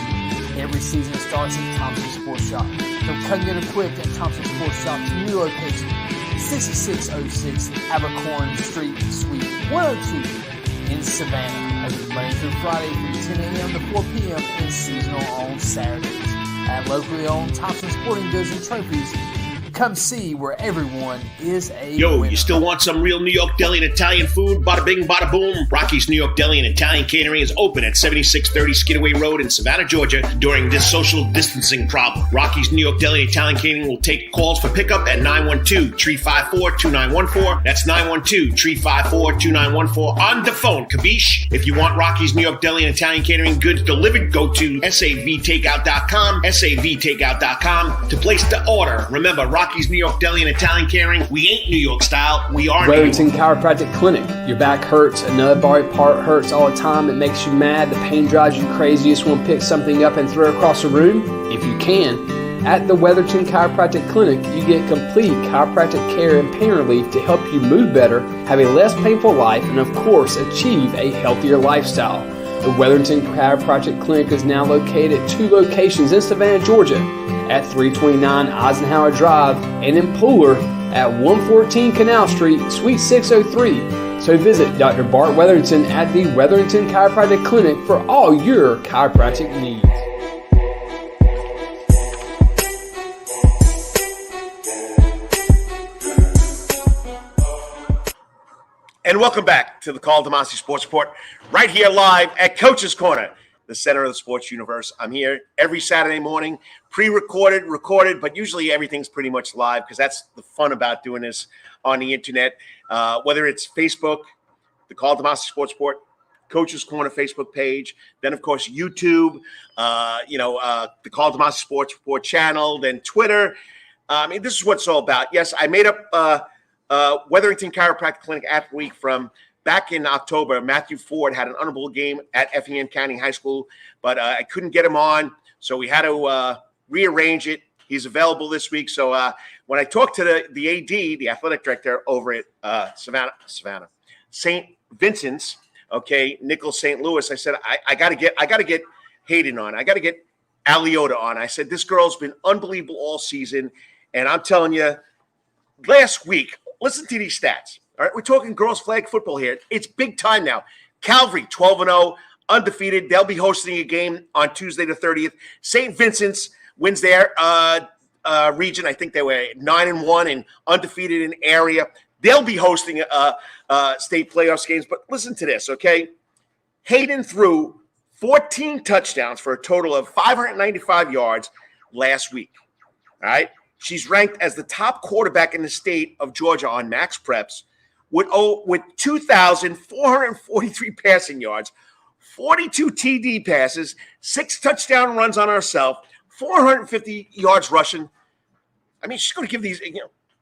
Every season starts at Thompson Sports Shop. From cutting and equipped at Thompson Sports Shop's new location, 6606 Abercorn Street, Suite 102 in Savannah. Open Monday through Friday from 10 a.m. to 4 p.m. and seasonal on Saturdays. At locally owned Thompson Sporting Goods and Trophies, come see where everyone is a Yo, winner. you still want some real New York deli and Italian food? Bada bing, bada boom. Rocky's New York Deli and Italian Catering is open at 7630 Skidaway Road in Savannah, Georgia during this social distancing problem. Rocky's New York Deli and Italian Catering will take calls for pickup at 912-354-2914. That's 912-354-2914 on the phone, capiche? If you want Rocky's New York Deli and Italian Catering goods delivered, go to savtakeout.com, savtakeout.com to place the order. Remember, Rocky's New York Deli and Italian Catering, we ain't New York style, we are New York. Wetherington Chiropractic Clinic. Your back hurts, another body part hurts all the time, it makes you mad, the pain drives you crazy, you just want to pick something up and throw it across the room? If you can, at the Wetherington Chiropractic Clinic, you get complete chiropractic care and pain relief to help you move better, have a less painful life, and of course, achieve a healthier lifestyle. The Wetherington Chiropractic Clinic is now located at 2 locations in Savannah, Georgia, at 329 Eisenhower Drive, and in Pooler at 114 Canal Street, Suite 603. So visit Dr. Bart Wetherington at the Wetherington Chiropractic Clinic for all your chiropractic needs. And welcome back to the Karl DeMasi Sports Report, right here live at Coach's Corner. the center of the sports universe. I'm here every Saturday morning, pre-recorded, recorded, but usually everything's pretty much live because that's the fun about doing this on the internet. Whether it's Facebook, the Karl DeMasi Sports Report, Coach's Corner Facebook page, then of course YouTube, the Karl DeMasi Sports Report channel, then Twitter. This is what it's all about. Yes, I made up Wetherington Chiropractic Clinic Athlete Week from back in October. Matthew Ford had an honorable game at Effingham County High School, but I couldn't get him on, so we had to rearrange it. He's available this week. So when I talked to the AD, the athletic director over at Savannah, St. Vincent's, Nichols, St. Louis, I said I got to get Hayden on. I got to get Aliotta on. I said this girl's been unbelievable all season, and I'm telling you, last week, listen to these stats. All right, we're talking girls flag football here. It's big time now. Calvary 12-0, undefeated. They'll be hosting a game on Tuesday the 30th. St. Vincent's wins their region. I think they were 9-1 and undefeated in area. They'll be hosting state playoffs games. But listen to this, okay? Hayden threw 14 touchdowns for a total of 595 yards last week. All right? She's ranked as the top quarterback in the state of Georgia on Max Preps with 2,443 passing yards, 42 TD passes, 6 touchdown runs on herself, 450 yards rushing. I mean, she's going to give these,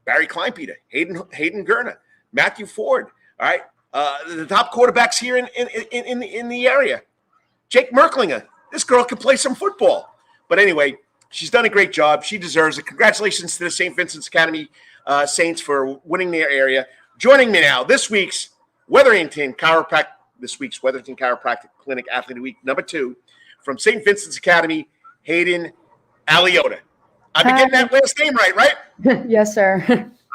Barry Kleinpeter, Hayden Gurner, Matthew Ford, all right, the top quarterbacks here in the area. Jake Merklinger, this girl can play some football. But anyway, she's done a great job. She deserves it. Congratulations to the St. Vincent's Academy Saints for winning their area. Joining me now, this week's Wetherington Chiropractic Clinic Athlete of the Week, number 2, from St. Vincent's Academy, Hayden Aliotta. I've been getting that last name right? Yes, sir.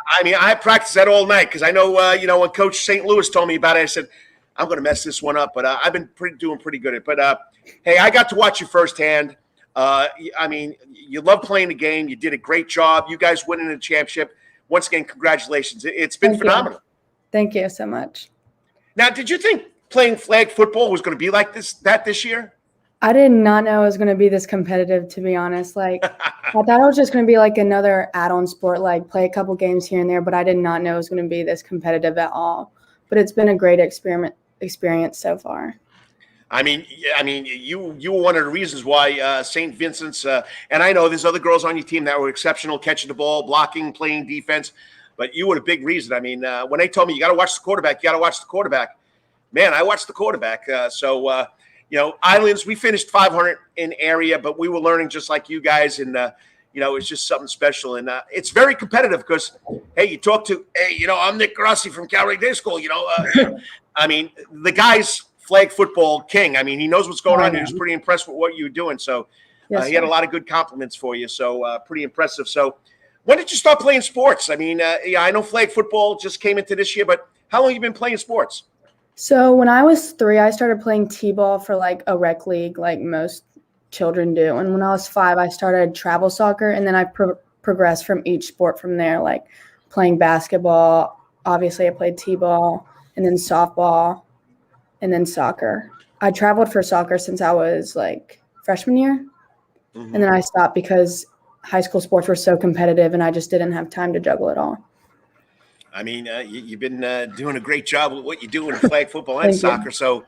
I mean, I practiced that all night because I know, when Coach St. Louis told me about it, I said, I'm going to mess this one up. But I've been doing pretty good at it. But, hey, I got to watch you firsthand. You love playing the game. You did a great job. You guys winning the championship. Once again, congratulations. It's been phenomenal. Thank you so much. Now, did you think playing flag football was going to be like this year? I did not know it was going to be this competitive, to be honest. Like, I thought it was just going to be like another add-on sport, like play a couple games here and there, but I did not know it was going to be this competitive at all. But it's been a great experience so far. I mean, you were one of the reasons why St. Vincent's, and I know there's other girls on your team that were exceptional, catching the ball, blocking, playing defense, but you were the big reason. I mean, when they told me you got to watch the quarterback, man, I watched the quarterback. Islands, we finished 500 in area, but we were learning just like you guys, and it's just something special, and it's very competitive because, hey, you talk to, I'm Nick Grassi from Calvary Day School. I mean, the guy's flag football king. I mean, he knows what's going on. He was pretty impressed with what you were doing, so yes, he had a lot of good compliments for you. So pretty impressive. So, when did you start playing sports? I mean, I know flag football just came into this year, but how long have you been playing sports? So when I was 3, I started playing t-ball for like a rec league, like most children do. And when I was 5, I started travel soccer, and then I progressed from each sport from there, like playing basketball. Obviously, I played t-ball, and then softball, and then soccer. I traveled for soccer since I was like freshman year, and then I stopped because high school sports were so competitive, and I just didn't have time to juggle it all. I mean, you've been doing a great job with what you do in flag football and soccer. You. So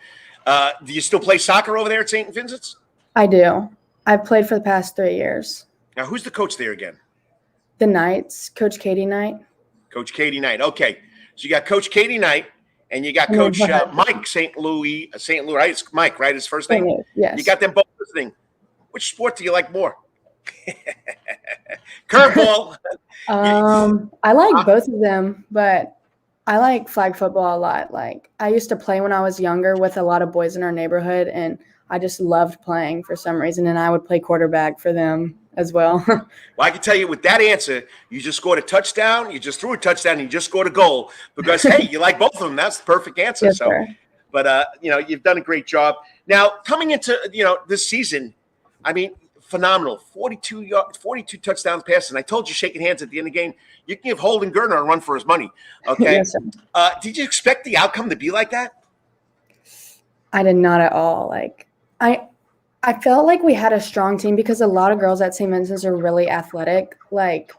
do you still play soccer over there at St. Vincent's? I do. I've played for the past 3 years. Now, who's the coach there again? The Knights, Coach Katie Knight. Coach Katie Knight. Okay. So you got Coach Katie Knight, and you got Coach Mike St. Louis, right? It's Mike, right? His first name? Yes. You got them both listening. Which sport do you like more? Curveball. I like both of them, but I like flag football a lot. Like, I used to play when I was younger with a lot of boys in our neighborhood, and I just loved playing for some reason, and I would play quarterback for them as well. Well, I can tell you with that answer, you just scored a touchdown, you just threw a touchdown, and you just scored a goal because, hey, you like both of them. That's the perfect answer. Yes, so, sir. But, you've done a great job. Now, coming into, this season, I mean, phenomenal. 42 touchdowns passing. I told you, shaking hands at the end of the game, you can give Holden Gurner a run for his money. Okay. Yes, did you expect the outcome to be like that? I did not at all. Like, I felt like we had a strong team because a lot of girls at St. Vincent's are really athletic. Like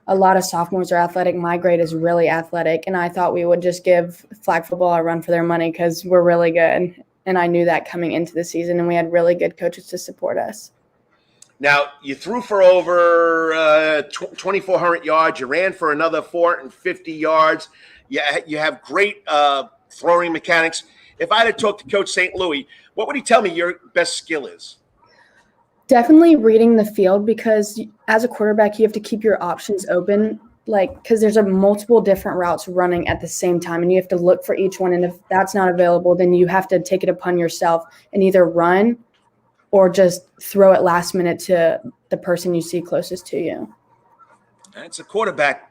a lot of sophomores are athletic. My grade is really athletic. And I thought we would just give flag football a run for their money because we're really good. And I knew that coming into the season, and we had really good coaches to support us. Now, you threw for over 2,400 yards. You ran for another 450 yards. You have great throwing mechanics. If I had to talk to Coach St. Louis, what would he tell me your best skill is? Definitely reading the field, because as a quarterback, you have to keep your options open, because there's multiple different routes running at the same time, and you have to look for each one. And if that's not available, then you have to take it upon yourself and either run or just throw it last minute to the person you see closest to you. That's a quarterback.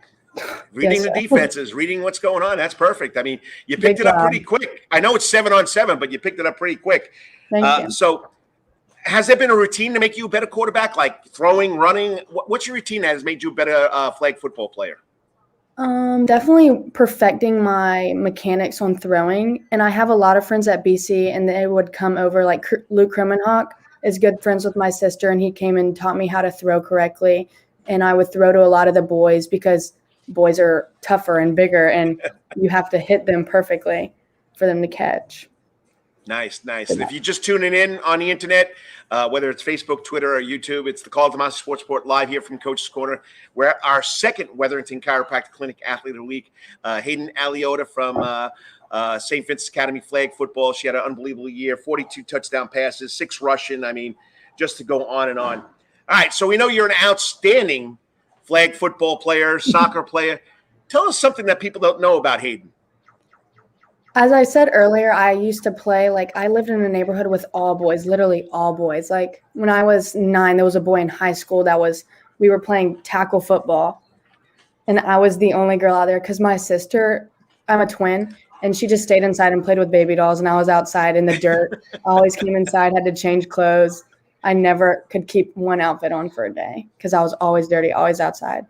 Reading Yes, the defenses, reading what's going on. That's perfect. I mean, you Big picked it up job. pretty quick. I know it's 7-on-7, but you picked it up pretty quick. Thank you. So has there been a routine to make you a better quarterback, like throwing, running? What's your routine that has made you a better flag football player? Definitely perfecting my mechanics on throwing. And I have a lot of friends at BC, and they would come over, like Luke Krimenhawk is good friends with my sister, and he came and taught me how to throw correctly. And I would throw to a lot of the boys because boys are tougher and bigger, and you have to hit them perfectly for them to catch. Nice. And if you're just tuning in on the internet, whether it's Facebook, Twitter, or YouTube, it's the Karl DeMasi Sports Report live here from Coach's Corner. We're at our second Wetherington Chiropractic Clinic Athlete of the Week. Hayden Aliotta from St. Vincent's Academy flag football. She had an unbelievable year, 42 touchdown passes, 6 rushing. I mean, just to go on and on. All right, so we know you're an outstanding flag football player, soccer player. Tell us something that people don't know about Hayden. As I said earlier, I used to play, I lived in a neighborhood with all boys, literally all boys. Like when I was 9, there was a boy in high school we were playing tackle football, and I was the only girl out there because my sister, I'm a twin, and she just stayed inside and played with baby dolls, and I was outside in the dirt. I always came inside, had to change clothes. I never could keep one outfit on for a day because I was always dirty, always outside.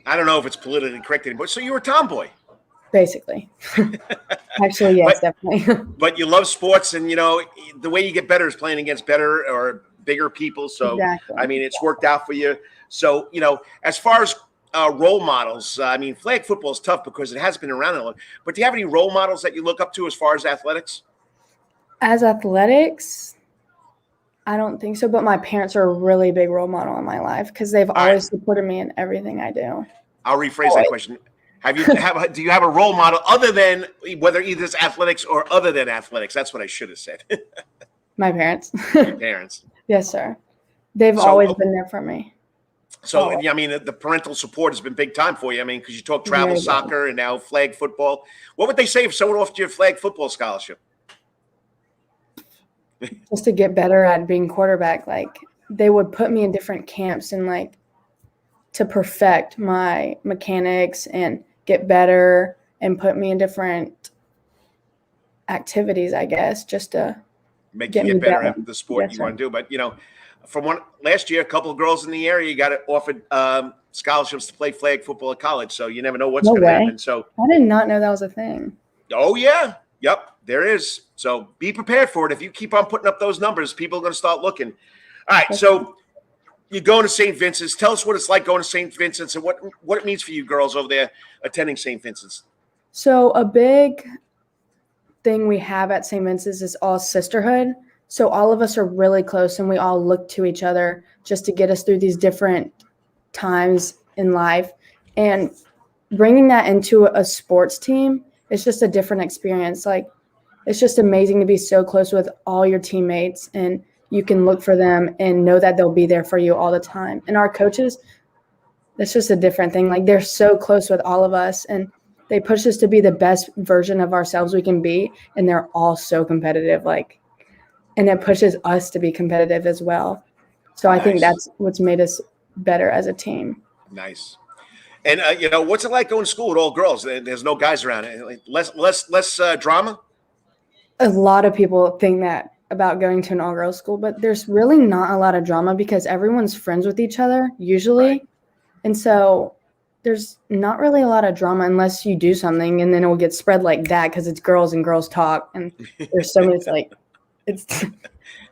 I don't know if it's politically correct anymore. So you were a tomboy. Basically. Actually, yes, definitely. But you love sports, and, the way you get better is playing against better or bigger people. So, Exactly. I mean, it's worked out for you. So, as far as role models, flag football is tough because it has been around a lot. But do you have any role models that you look up to as far as athletics? As athletics, I don't think so, but my parents are a really big role model in my life because they've always supported me in everything I do. I'll rephrase that question. Do you have a role model other than whether either it's athletics or other than athletics? That's what I should have said. My parents. Your parents. Yes, sir. They've always been there for me. So, the parental support has been big time for you. Because you talk travel soccer and now flag football. What would they say if someone offered you a flag football scholarship? Just to get better at being quarterback, they would put me in different camps and to perfect my mechanics and get better and put me in different activities, I guess, just to make you get better at the sport you want to do. But, from last year, a couple of girls in the area got offered scholarships to play flag football at college. So you never know what's going to happen. So I did not know that was a thing. Oh, yeah. Yep, there is. So be prepared for it. If you keep on putting up those numbers, people are going to start looking. All right, so you're going to St. Vincent's. Tell us what it's like going to St. Vincent's and what it means for you girls over there attending St. Vincent's. So a big thing we have at St. Vincent's is all sisterhood. So all of us are really close, and we all look to each other just to get us through these different times in life. And bringing that into a sports team, it's just a different experience. It's just amazing to be so close with all your teammates, and you can look for them and know that they'll be there for you all the time. And our coaches, that's just a different thing. They're so close with all of us, and they push us to be the best version of ourselves we can be. And they're all so competitive, and it pushes us to be competitive as well. So I think that's what's made us better as a team. Nice. And, what's it like going to school with all girls? There's no guys around. Less drama? A lot of people think that about going to an all-girls school, but there's really not a lot of drama because everyone's friends with each other usually. Right. And so there's not really a lot of drama unless you do something, and then it will get spread like that because it's girls and girls talk. And there's so many,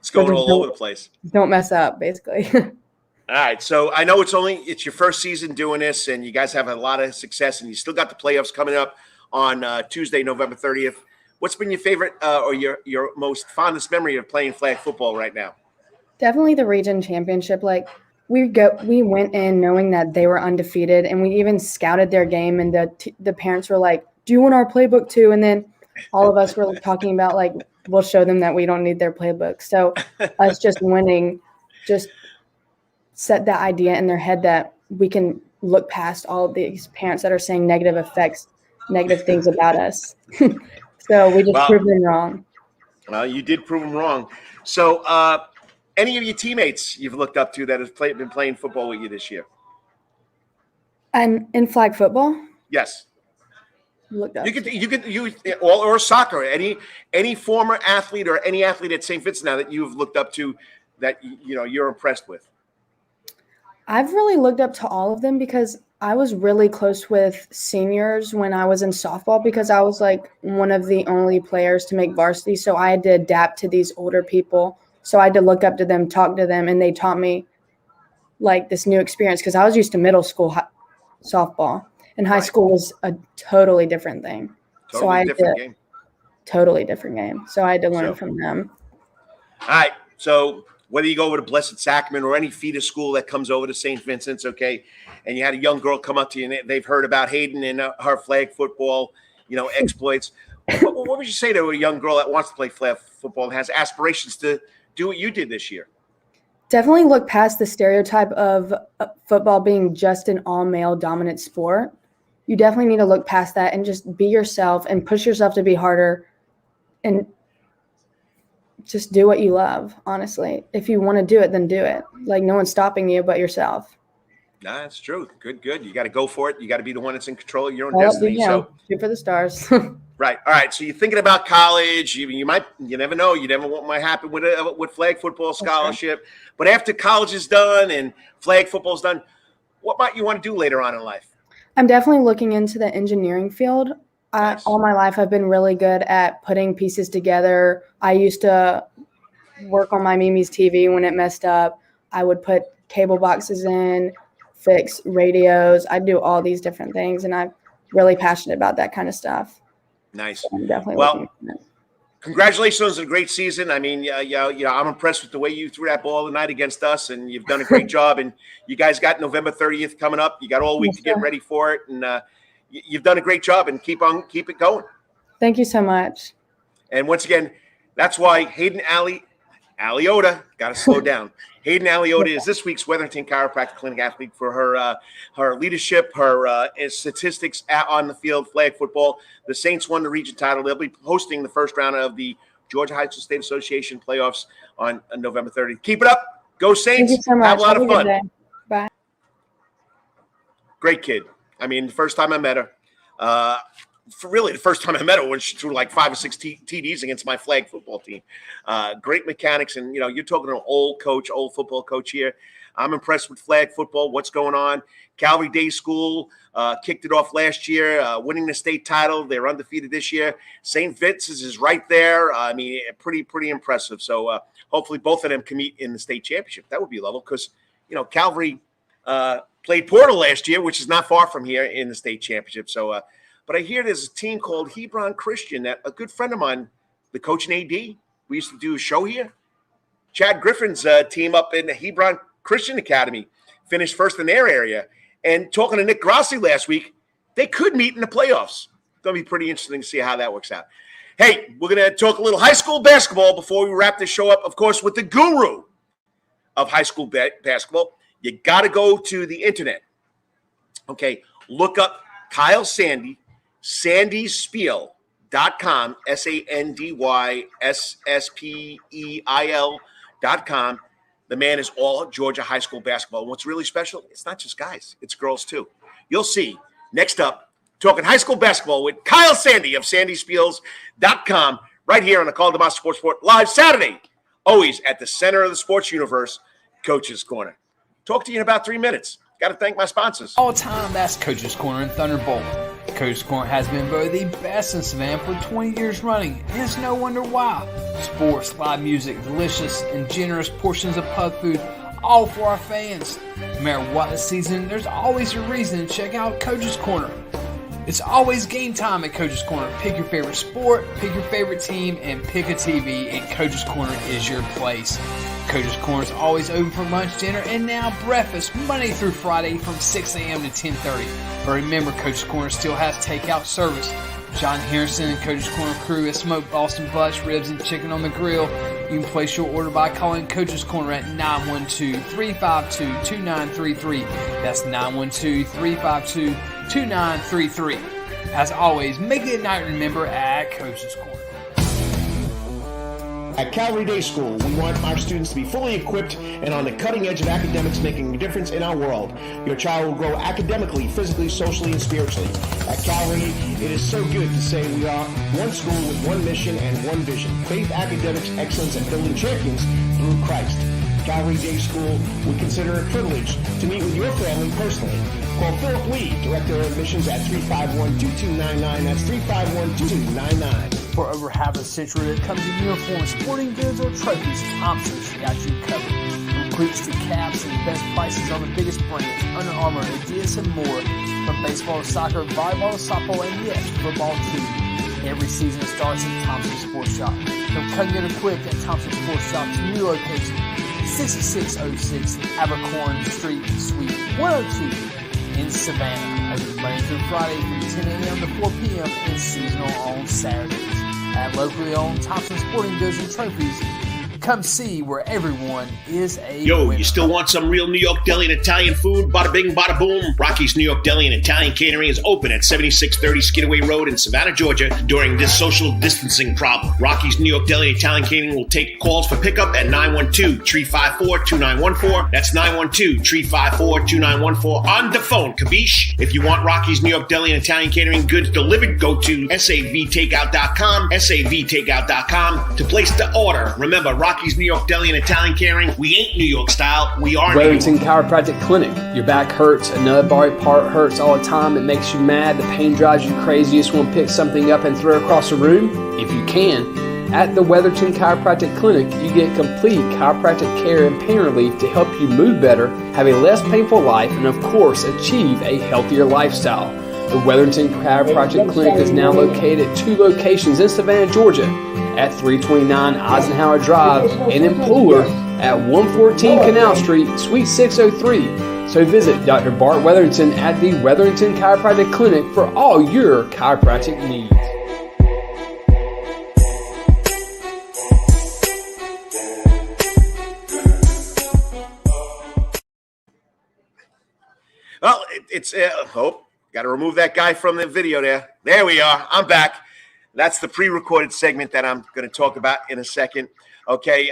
It's going all over the place. Don't mess up, basically. All right, so I know it's your first season doing this, and you guys have a lot of success, and you still got the playoffs coming up on Tuesday, November 30th. What's been your favorite or your most fondest memory of playing flag football right now? Definitely the region championship. Like we went in knowing that they were undefeated, and we even scouted their game, and the parents were like, "Do you want our playbook too?" And then all of us were talking about like, we'll show them that we don't need their playbook. So us just winning just set that idea in their head that we can look past all of these parents that are saying negative things about us. So we just proved them wrong. Well, you did prove them wrong. So any of your teammates you've looked up to that have been playing football with you this year? And in flag football? Yes. Looked up. Or soccer. Any former athlete or any athlete at St. Vincent now that you've looked up to that you're impressed with? I've really looked up to all of them because I was really close with seniors when I was in softball because I was like one of the only players to make varsity. So I had to adapt to these older people. So I had to look up to them, talk to them, and they taught me like this new experience because I was used to middle school softball, and high school was a totally different thing. Totally different game. So I had to learn from them. All right. So whether you go over to Blessed Sacrament or any feeder school that comes over to St. Vincent's, okay, and you had a young girl come up to you and they've heard about Hayden and her flag football, exploits. What would you say to a young girl that wants to play flag football and has aspirations to do what you did this year? Definitely look past the stereotype of football being just an all-male dominant sport. You definitely need to look past that and just be yourself and push yourself to be harder and just do what you love, honestly. If you want to do it, then do it. Like, no one's stopping you but yourself. Nah, that's true. Good. You got to go for it. You got to be the one that's in control of your own destiny. So shoot for the stars. Right. All right. So you're thinking about college. You never know. You never know what might happen with flag football scholarship. Okay. But after college is done and flag football is done, what might you want to do later on in life? I'm definitely looking into the engineering field. Nice. All my life, I've been really good at putting pieces together. I used to work on my Mimi's TV when it messed up. I would put cable boxes in, fix radios. I do all these different things, and I'm really passionate about that kind of stuff. Nice. So I'm definitely looking at it. Congratulations on a great season. I mean, I'm impressed with the way you threw that ball tonight against us, and you've done a great job. And you guys got November 30th coming up. You got all week to get ready for it, and you've done a great job. And keep it going. Thank you so much. And once again, that's why Hayden Aliotta, got to slow down. Hayden Aliotta is this week's Wetherington Chiropractic Clinic athlete for her leadership, her statistics on the field, flag football. The Saints won the region title. They'll be hosting the first round of the Georgia High School State Association playoffs on November 30th. Keep it up. Go Saints. Thank you so much. Have a lot of fun. Bye. Great kid. I mean, the first time I met her, the first time I met her when she threw like 5 or 6 TDs against my flag football team. Great mechanics. And, you're talking to an old football coach here. I'm impressed with flag football, what's going on. Calvary Day School kicked it off last year, winning the state title. They're undefeated this year. St. Vincent's is right there. I mean, pretty impressive. So hopefully both of them can meet in the state championship. That would be a level because, Calvary played Portal last year, which is not far from here in the state championship. So, but I hear there's a team called Hebron Christian that a good friend of mine, the coach and AD, we used to do a show here. Chad Griffin's team up in the Hebron Christian Academy finished first in their area. And talking to Nick Grassi last week, they could meet in the playoffs. It's going to be pretty interesting to see how that works out. Hey, we're going to talk a little high school basketball before we wrap this show up, of course, with the guru of high school basketball. You got to go to the internet. Okay, look up Kyle Sandy, sandyspiel.com, SandySSPEIL.com. The man is all Georgia high school basketball. And what's really special, it's not just guys, it's girls too. You'll see. Next up, talking high school basketball with Kyle Sandy of sandyspiels.com right here on the Karl DeMasi Sports Report, live Saturday, always at the center of the sports universe, Coach's Corner. Talk to you in about 3 minutes. Got to thank my sponsors. All time, that's Coach's Corner and Thunderbolt. Coach's Corner has been voted the best in Savannah for 20 years running, and it's no wonder why. Sports, live music, delicious and generous portions of pub food, all for our fans. No matter what the season, there's always a reason to check out Coach's Corner. It's always game time at Coach's Corner. Pick your favorite sport, pick your favorite team, and pick a TV, and Coach's Corner is your place. Coach's Corner is always open for lunch, dinner, and now breakfast, Monday through Friday from 6 a.m. to 10:30. But remember, Coach's Corner still has takeout service. John Harrison and Coach's Corner crew has smoked Boston butts, ribs, and chicken on the grill. You can place your order by calling Coach's Corner at 912-352-2933. That's 912-352-2933. As always, make it a night to remember at Coach's Corner. At Calvary Day School, we want our students to be fully equipped and on the cutting edge of academics, making a difference in our world. Your child will grow academically, physically, socially, and spiritually. At Calvary, it is so good to say we are one school with one mission and one vision: faith, academics, excellence, and building champions through Christ. Calvary Day School would consider it a privilege to meet with your family personally. Call Philip Lee, Director of Admissions, at 351-2299. That's 351-2299. For over half a century, when it comes to uniforms, sporting goods, or trophies, Thompson's got you covered. From cleats to caps and best prices on the biggest brands, Under Armour, Adidas, and more. From baseball to soccer, volleyball to softball, and yes, football too. Every season starts at Thompson Sports Shop. From cutting and equipped at Thompson Sports Shop's new location, 6606 Abercorn Street, Suite 102 in Savannah. Open Monday through Friday from 10 a.m. to 4 p.m. and seasonal on Saturdays. At locally owned Thompson Sporting Goods and Trophies, come see where everyone is a winner. You still want some real New York deli and Italian food? Bada bing, bada boom. Rocky's New York Deli and Italian Catering is open at 7630 Skidaway Road in Savannah, Georgia during this social distancing problem. Rocky's New York Deli and Italian Catering will take calls for pickup at 912-354-2914. That's 912-354-2914 on the phone, capiche? If you want Rocky's New York Deli and Italian Catering goods delivered, go to savtakeout.com, savtakeout.com to place the order. Remember, Rocky's New York Deli and Italian Catering, we ain't New York style, we are New Wetherington York. Chiropractic Clinic. Your back hurts, another body part hurts all the time. It makes you mad. The pain drives you crazy. You just want to pick something up and throw it across the room? If you can. At the Wetherington Chiropractic Clinic, you get complete chiropractic care and pain relief to help you move better, have a less painful life, and of course, achieve a healthier lifestyle. The Wetherington Chiropractic Clinic is now located at 2 locations in Savannah, Georgia, at 329 Eisenhower Drive and in Pooler at 114 Canal Street, Suite 603. So visit Dr. Bart Wetherington at the Wetherington Chiropractic Clinic for all your chiropractic needs. Well, it's got to remove that guy from the video there. There we are. I'm back. That's the pre-recorded segment that I'm going to talk about in a second. Okay,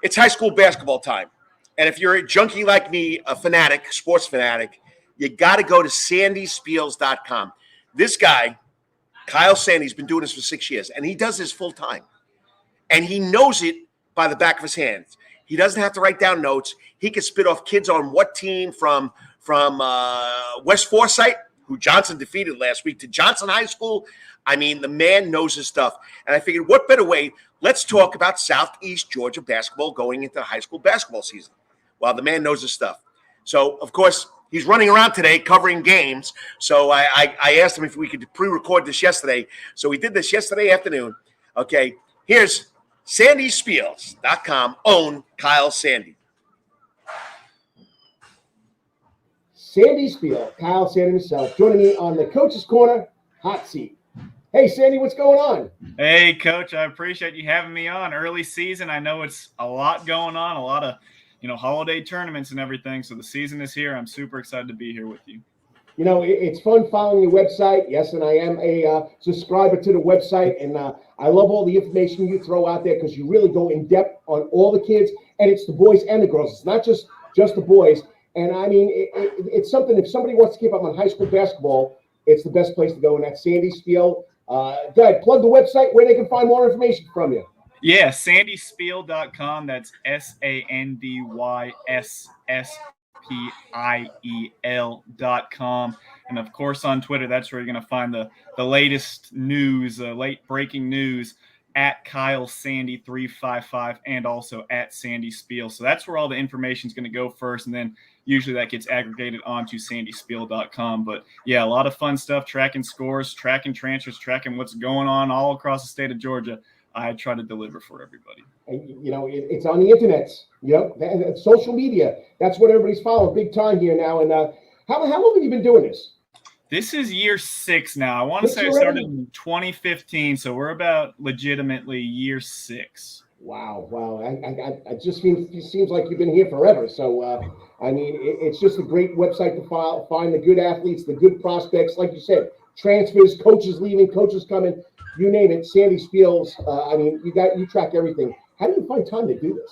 it's high school basketball time. And if you're a junkie like me, a fanatic, sports fanatic, you got to go to sandyspiels.com. This guy, Kyle Sandy's been doing this for 6 years, and he does this full time. And he knows it by the back of his hands. He doesn't have to write down notes. He can spit off kids on what team from West Forsyth, who Johnson defeated last week, to Johnson High School. I mean, the man knows his stuff. And I figured, what better way? Let's talk about Southeast Georgia basketball going into the high school basketball season. Well, the man knows his stuff. So, of course, he's running around today covering games. So I asked him if we could pre-record this yesterday. So we did this yesterday afternoon. Okay, here's sandyspiels.com. Own Kyle Sandy. Sandy Spiel, Kyle Sandy himself, joining me on the Coach's Corner hot seat. Hey, Sandy, what's going on? Hey, Coach, I appreciate you having me on. Early season, I know it's a lot going on, a lot of, holiday tournaments and everything. So the season is here. I'm super excited to be here with you. It's fun following your website. Yes, and I am a subscriber to the website, and I love all the information you throw out there because you really go in depth on all the kids, and it's the boys and the girls. It's not just the boys. And I mean, it's something, if somebody wants to keep up on high school basketball, it's the best place to go. And that's Sandy Spiel. Go ahead, plug the website where they can find more information from you. Yeah, sandyspiel.com. That's SANDYSSPIEL.com. And of course on Twitter, that's where you're going to find the latest news, late breaking news at Kyle Sandy 355 and also at Sandy Spiel. So that's where all the information is going to go first. And then usually that gets aggregated onto sandyspiel.com. But yeah, a lot of fun stuff, tracking scores, tracking transfers, tracking what's going on all across the state of Georgia. I try to deliver for everybody. And, it's on the internet, and social media. That's what everybody's following big time here now. And how long have you been doing this? This is year 6 now. I want to say I started in 2015, so we're about legitimately year 6. Wow. I just it seems like you've been here forever. So, it's just a great website to find the good athletes, the good prospects. Like you said, transfers, coaches leaving, coaches coming, you name it. Sandy Spiels. You track everything. How do you find time to do this?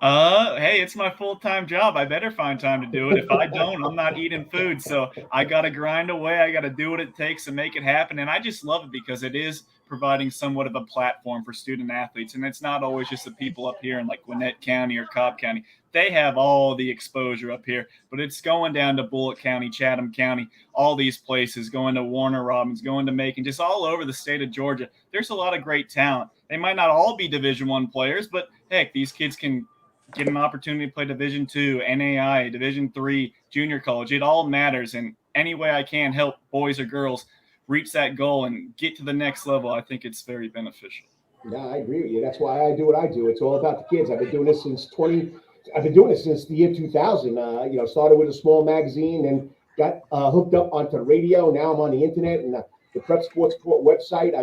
Hey, it's my full-time job. I better find time to do it. If I don't, I'm not eating food. So I got to grind away. I got to do what it takes to make it happen. And I just love it because it is providing somewhat of a platform for student athletes. And it's not always just the people up here in like Gwinnett County or Cobb County. They have all the exposure up here, but it's going down to Bullitt County, Chatham County, all these places, going to Warner Robins, going to Macon, just all over the state of Georgia. There's a lot of great talent. They might not all be Division I players, but heck, these kids can get an opportunity to play Division II, NAI, Division III, junior college. It all matters. And any way I can help boys or girls reach that goal and get to the next level, I think it's very beneficial. Yeah, I agree with you. That's why I do what I do. It's all about the kids. I've been doing this since the year 2000. Started with a small magazine and got hooked up onto the radio. Now I'm on the internet and the Prep Sports Report website.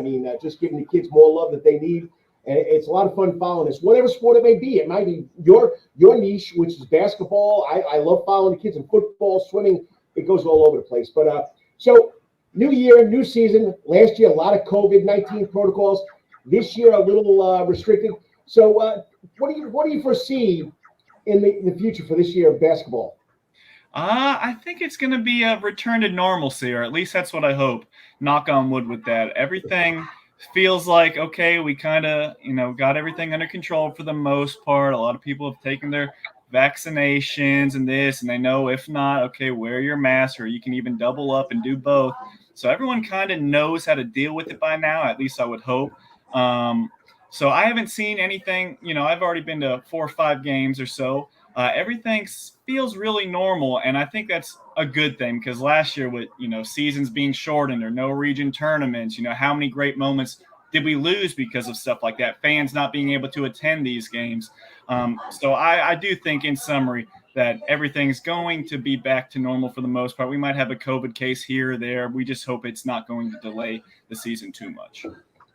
Just giving the kids more love that they need. And it's a lot of fun following this, whatever sport it may be. It might be your niche, which is basketball. I love following the kids in football, swimming. It goes all over the place. But so new year, new season. Last year, a lot of COVID-19 protocols. This year, a little restricted. So what do you foresee in the future for this year of basketball? I think it's going to be a return to normalcy, or at least that's what I hope. Knock on wood with that. Everything feels like, okay, we kind of, got everything under control for the most part. A lot of people have taken their vaccinations and this, and they know if not, okay, wear your mask, or you can even double up and do both. So everyone kind of knows how to deal with it by now, at least I would hope. So I haven't seen anything, I've already been to 4 or 5 games or so. Everything feels really normal, and I think that's a good thing because last year with, seasons being shortened or no region tournaments, how many great moments did we lose because of stuff like that, fans not being able to attend these games. So I do think in summary that everything's going to be back to normal for the most part. We might have a COVID case here or there. We just hope it's not going to delay the season too much.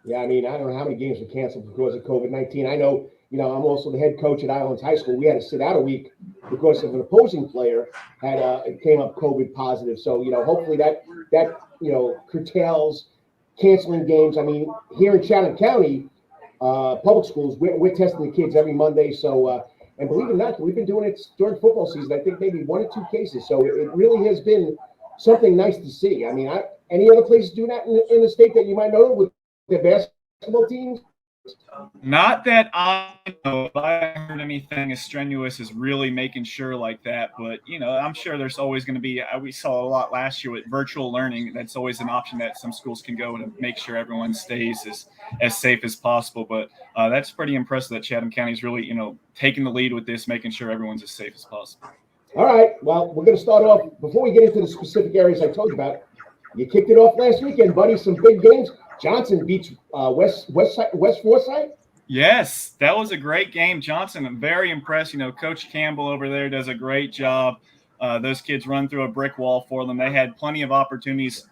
Yeah, I don't know how many games were canceled because of COVID-19. I know, I'm also the head coach at Islands High School. We had to sit out a week because of an opposing player came up COVID positive. So, hopefully that curtails canceling games. Here in Chatham County, public schools, we're testing the kids every Monday. So, and believe it or not, we've been doing it during football season. I think maybe 1 or 2 cases. So it really has been something nice to see. Any other places do that in the state that you might know with their basketball teams? Not that I know. If I heard anything as strenuous as really making sure like that, but I'm sure there's always going to be. We saw a lot last year with virtual learning. That's always an option that some schools can go to make sure everyone stays as safe as possible. But that's pretty impressive that Chatham County is really taking the lead with this, making sure everyone's as safe as possible. All right. Well, we're going to start off before we get into the specific areas I told you about. You kicked it off last weekend, buddy. Some big games. Johnson beats West Forsyth. Yes, that was a great game. Johnson, I'm very impressed. Coach Campbell over there does a great job. Those kids run through a brick wall for them. They had plenty of opportunities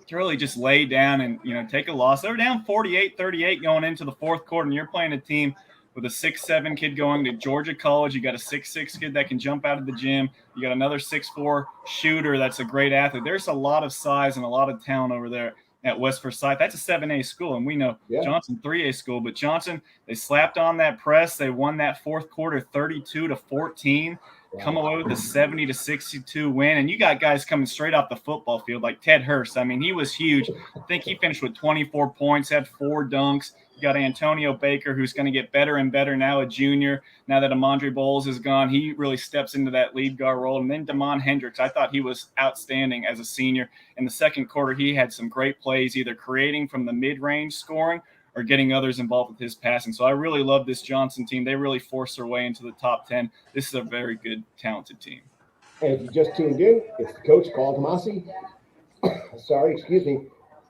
to really just lay down and take a loss. They were down 48-38 going into the fourth quarter, and you're playing a team with a 6'7" kid going to Georgia College. You got a 6'6" kid that can jump out of the gym. You got another 6'4" shooter that's a great athlete. There's a lot of size and a lot of talent over there at West Forsyth. That's a 7A school, and we know Johnson 3A school. But Johnson, they slapped on that press. They won that fourth quarter 32-14. come away with a 70-62 win. And you got guys coming straight off the football field like Ted Hurst. I mean, he was huge. I think he finished with 24 points, had 4 dunks. You got Antonio Baker, who's going to get better and better now, a junior. Now that Amandre Bowles is gone, he really steps into that lead guard role. And then Damon Hendricks, I thought he was outstanding as a senior. In the second quarter, he had some great plays, either creating from the mid-range scoring or getting others involved with his passing. So I really love this Johnson team. They really forced their way into the top 10. This is a very good, talented team. And if you just tuned in, it's the coach, Karl DeMasi. Sorry, excuse me.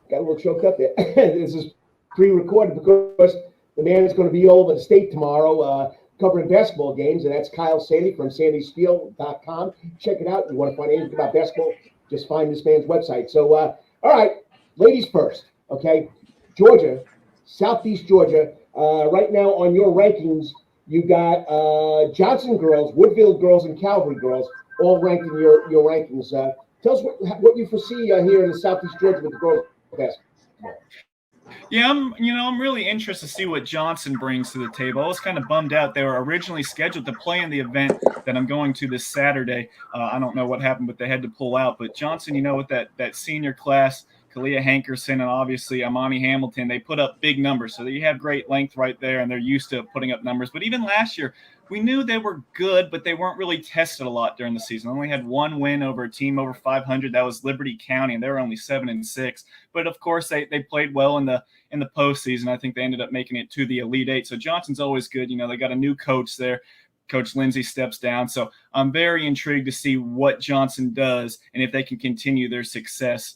Got a little choked up there. This is pre-recorded because the man is going to be over the state tomorrow covering basketball games, and that's Kyle Sandy from sandyspiel.com. Check it out. If you want to find anything about basketball, just find this man's website. So, all right, ladies first, okay? Georgia, Southeast Georgia, right now on your rankings, you got Johnson girls, Woodville girls, and Calvary girls all ranked in your rankings. Tell us what you foresee here in the Southeast Georgia with the girls basketball. Yeah, I'm really interested to see what Johnson brings to the table. I was kind of bummed out. They were originally scheduled to play in the event that I'm going to this Saturday. I don't know what happened, but they had to pull out. But Johnson, with that senior class, Kalia Hankerson and obviously Amani Hamilton, they put up big numbers. So you have great length right there, and they're used to putting up numbers. But even last year, we knew they were good, but they weren't really tested a lot during the season. They only had one win over a team over 500. That was Liberty County, and they were only 7-6. But of course, they played well in the postseason. I think they ended up making it to the Elite Eight. So Johnson's always good. They got a new coach there. Coach Lindsay steps down. So I'm very intrigued to see what Johnson does and if they can continue their success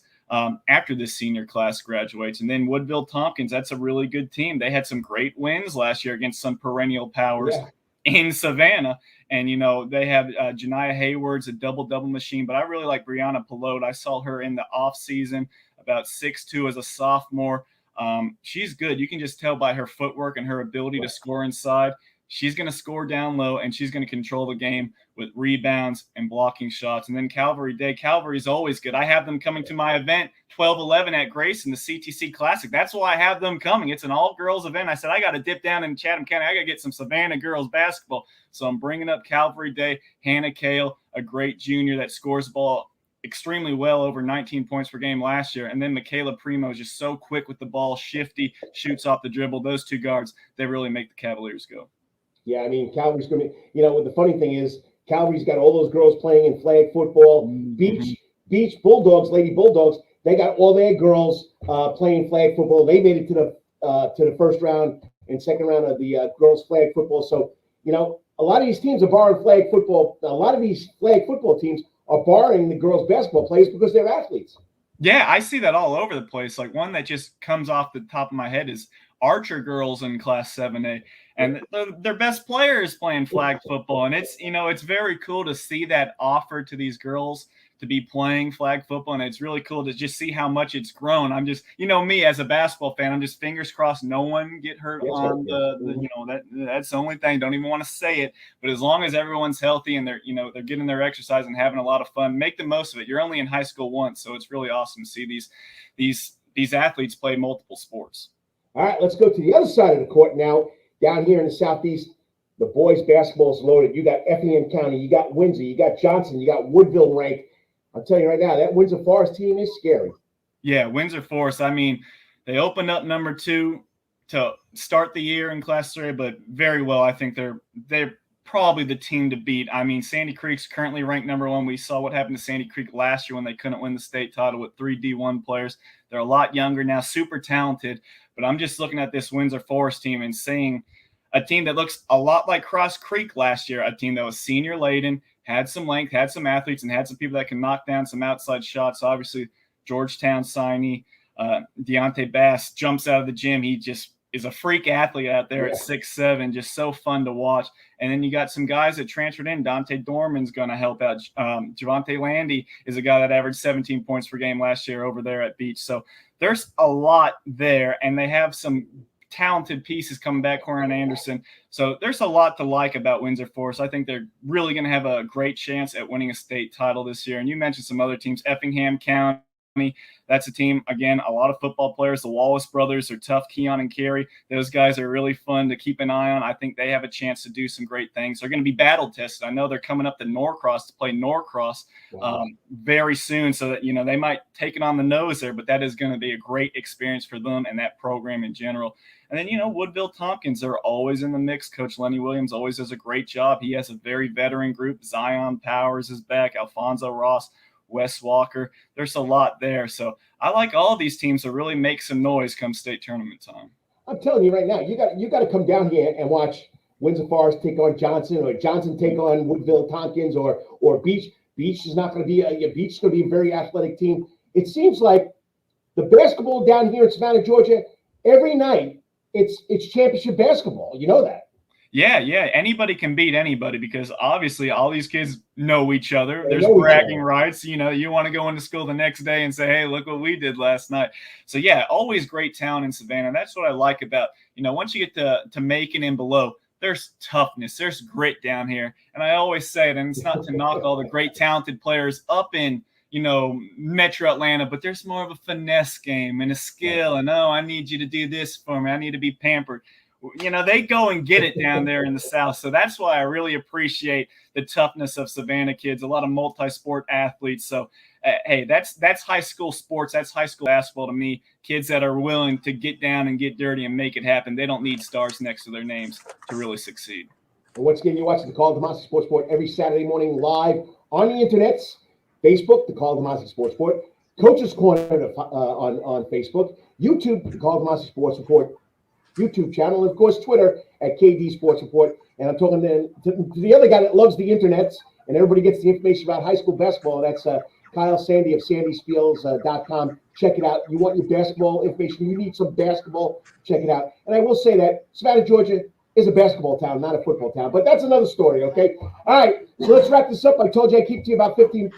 after this senior class graduates. And then Woodville Tompkins, that's a really good team. They had some great wins last year against some perennial powers in Savannah. And, they have Janiah Hayward's a double-double machine, but I really like Brianna Pelote. I saw her in the off-season, about 6'2" as a sophomore. She's good. You can just tell by her footwork and her ability to score inside. She's going to score down low, and she's going to control the game with rebounds and blocking shots. And then Calvary Day. Calvary's always good. I have them coming to my event, 12-11 at Grace in the CTC Classic. That's why I have them coming. It's an all-girls event. I said, I got to dip down in Chatham County. I got to get some Savannah girls basketball. So I'm bringing up Calvary Day. Hannah Kale, a great junior that scores the ball extremely well, over 19 points per game last year. And then Michaela Primo is just so quick with the ball, shifty, shoots off the dribble. Those two guards, they really make the Cavaliers go. Yeah, I mean, Calvary's going to be, the funny thing is, Calvary's got all those girls playing in flag football. Beach Bulldogs, Lady Bulldogs, they got all their girls playing flag football. They made it to the first round and second round of the girls flag football. So, a lot of these teams are borrowing flag football. A lot of these flag football teams are borrowing the girls basketball players because they're athletes. Yeah, I see that all over the place. Like, one that just comes off the top of my head is Archer girls in Class 7A. And their best player is playing flag football. And it's very cool to see that offer to these girls to be playing flag football. And it's really cool to just see how much it's grown. I'm just, me as a basketball fan, I'm just fingers crossed no one get hurt on that's the only thing. Don't even want to say it. But as long as everyone's healthy and they're getting their exercise and having a lot of fun, make the most of it. You're only in high school once. So it's really awesome to see these athletes play multiple sports. All right, let's go to the other side of the court now. Down here in the Southeast, the boys' basketball is loaded. You got Effingham County, you got Windsor, you got Johnson, you got Woodville ranked. I'll tell you right now, that Windsor Forest team is scary. Yeah, Windsor Forest. I mean, they opened up number 2 to start the year in Class 3, but very well. I think they're probably the team to beat. I mean, Sandy Creek's currently ranked number 1. We saw what happened to Sandy Creek last year when they couldn't win the state title with 3 D1 players. They're a lot younger now, super talented. But I'm just looking at this Windsor Forest team and seeing a team that looks a lot like Cross Creek last year, a team that was senior laden, had some length, had some athletes, and had some people that can knock down some outside shots. Obviously, Georgetown signee Deontay Bass jumps out of the gym. He just is a freak athlete out there at 6'7", just so fun to watch. And then you got some guys that transferred in. Dante Dorman's going to help out. Javante Landy is a guy that averaged 17 points per game last year over there at Beach. So there's a lot there, and they have some talented pieces coming back, Corian Anderson. So there's a lot to like about Windsor Forest. I think they're really going to have a great chance at winning a state title this year. And you mentioned some other teams, Effingham County, That's a team, again, a lot of football players. The Wallace brothers are tough. Keon and Carey, those guys are really fun to keep an eye on. I think they have a chance to do some great things. They're going to be battle tested. I know they're coming up to Norcross to play Norcross very soon, so that, they might take it on the nose there, but that is going to be a great experience for them and that program in general. And then, Woodville Tompkins are always in the mix. Coach Lenny Williams always does a great job. He has a very veteran group. Zion Powers is back, Alfonso Ross, Wes Walker. There's a lot there. So I like all these teams to really make some noise come state tournament time. I'm telling you right now, you got to come down here and watch Windsor Forest take on Johnson, or Johnson take on Woodville Tompkins, or Beach. Beach is not going to be Beach is going to be a very athletic team. It seems like the basketball down here in Savannah, Georgia, every night it's championship basketball. You know that. Yeah. Anybody can beat anybody because obviously all these kids know each other. There's bragging rights. You want to go into school the next day and say, hey, look what we did last night. So, yeah, always great talent in Savannah. That's what I like about, once you get to Macon and below, there's toughness. There's grit down here. And I always say it, and it's not to knock all the great talented players up in, Metro Atlanta, but there's more of a finesse game and a skill. And, I need you to do this for me. I need to be pampered. They go and get it down there in the South. So that's why I really appreciate the toughness of Savannah kids, a lot of multi-sport athletes. So, hey, that's high school sports. That's high school basketball to me. Kids that are willing to get down and get dirty and make it happen. They don't need stars next to their names to really succeed. And once again, you're watching the Karl DeMasi Sports Report every Saturday morning live on the internets. Facebook, the Karl DeMasi Sports Report. Coach's Corner on Facebook. YouTube, the Karl DeMasi Sports Report YouTube channel, and of course Twitter at KD Sports Report. And I'm talking to the other guy that loves the internets, and everybody gets the information about high school basketball. That's Kyle Sandy of sandyspiels.com. Check it out. You want your basketball information, you need some basketball, check it out. And I will say that Savannah, Georgia is a basketball town, not a football town, but that's another story, okay? All right, so let's wrap this up. I told you I'd keep to you about 15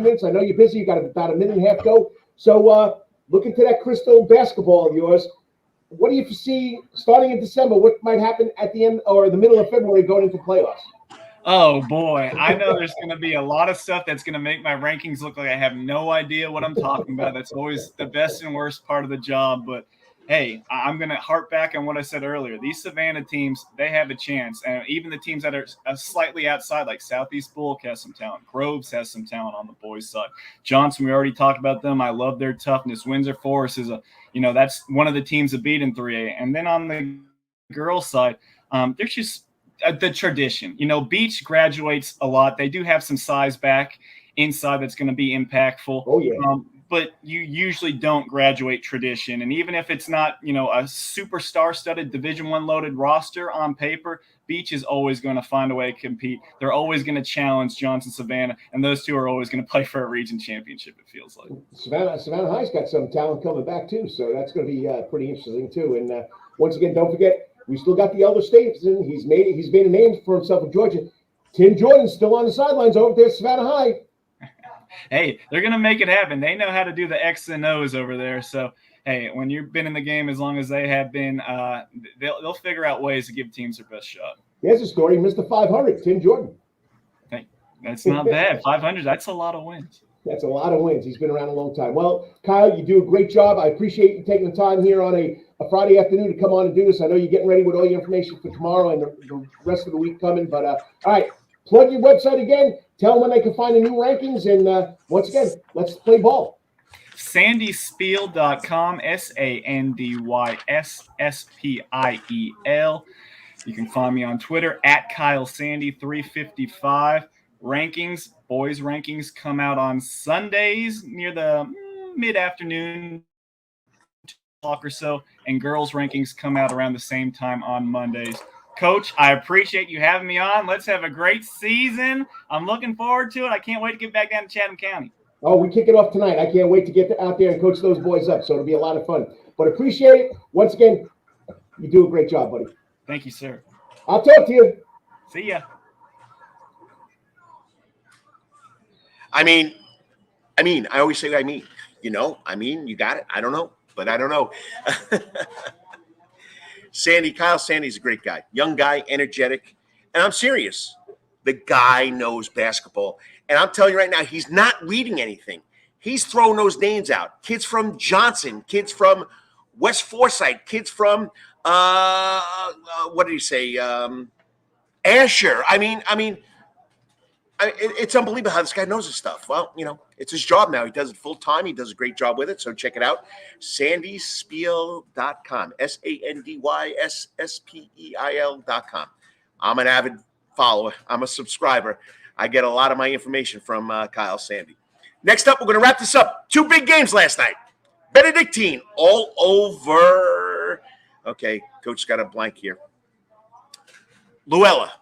minutes. I know you're busy. You got about a minute and a half to go. So look into that crystal basketball of yours. What do you foresee starting in December? What might happen at the end or the middle of February going into playoffs? Oh, boy. I know there's going to be a lot of stuff that's going to make my rankings look like I have no idea what I'm talking about. That's always the best and worst part of the job. But, hey, I'm going to harp back on what I said earlier. These Savannah teams, they have a chance. And even the teams that are slightly outside, like Southeast Bullock has some talent. Groves has some talent on the boys' side. Johnson, we already talked about them. I love their toughness. Windsor Forest is that's one of the teams that beat in 3A. And then on the girls' side, there's just the tradition. Beach graduates a lot. They do have some size back inside that's going to be impactful. Oh, yeah. But you usually don't graduate tradition. And even if it's not, a superstar studded Division I loaded roster on paper, Beach is always going to find a way to compete. They're always going to challenge Johnson Savannah, and those two are always going to play for a region championship, it feels like. Savannah High's got some talent coming back, too, so that's going to be pretty interesting, too. And once again, don't forget, we still got the elder statesman. He's made a name for himself in Georgia. Tim Jordan's still on the sidelines over there at Savannah High. Hey, they're going to make it happen. They know how to do the X and O's over there. So, hey, when you've been in the game as long as they have been, they'll figure out ways to give teams their best shot. There's a story, Mr. 500, Tim Jordan. Hey, that's not bad. 500, that's a lot of wins. That's a lot of wins. He's been around a long time. Well, Kyle, you do a great job. I appreciate you taking the time here on a Friday afternoon to come on and do this. I know you're getting ready with all your information for tomorrow and the rest of the week coming. But, all right, plug your website again. Tell them when they can find the new rankings. And once again, let's play ball. SandySpiel.com, SandySspiel. You can find me on Twitter at KyleSandy355. Rankings, boys rankings come out on Sundays near the mid-afternoon o'clock or so, and girls rankings come out around the same time on Mondays. Coach, I appreciate you having me on. Let's have a great season. I'm looking forward to it. I can't wait to get back down to Chatham County. Oh, we kick it off tonight. I can't wait to get out there and coach those boys up, so it'll be a lot of fun. But appreciate it. Once again, you do a great job, buddy. Thank you, sir. I'll talk to you. See ya. I always say I mean. You got it. I don't know, but I don't know. Kyle Sandy's a great guy. Young guy, energetic. And I'm serious. The guy knows basketball. And I'm telling you right now, he's not reading anything. He's throwing those names out. Kids from Johnson, kids from West Forsyth, kids from what did he say? Asher. I mean, it's unbelievable how this guy knows his stuff. Well, it's his job now. He does it full time. He does a great job with it. So check it out. SandySpiel.com. SandySspiel.com. I'm an avid follower. I'm a subscriber. I get a lot of my information from Kyle Sandy. Next up, we're going to wrap this up. 2 big games last night. Benedictine all over. Okay, coach got a blank here. Luella.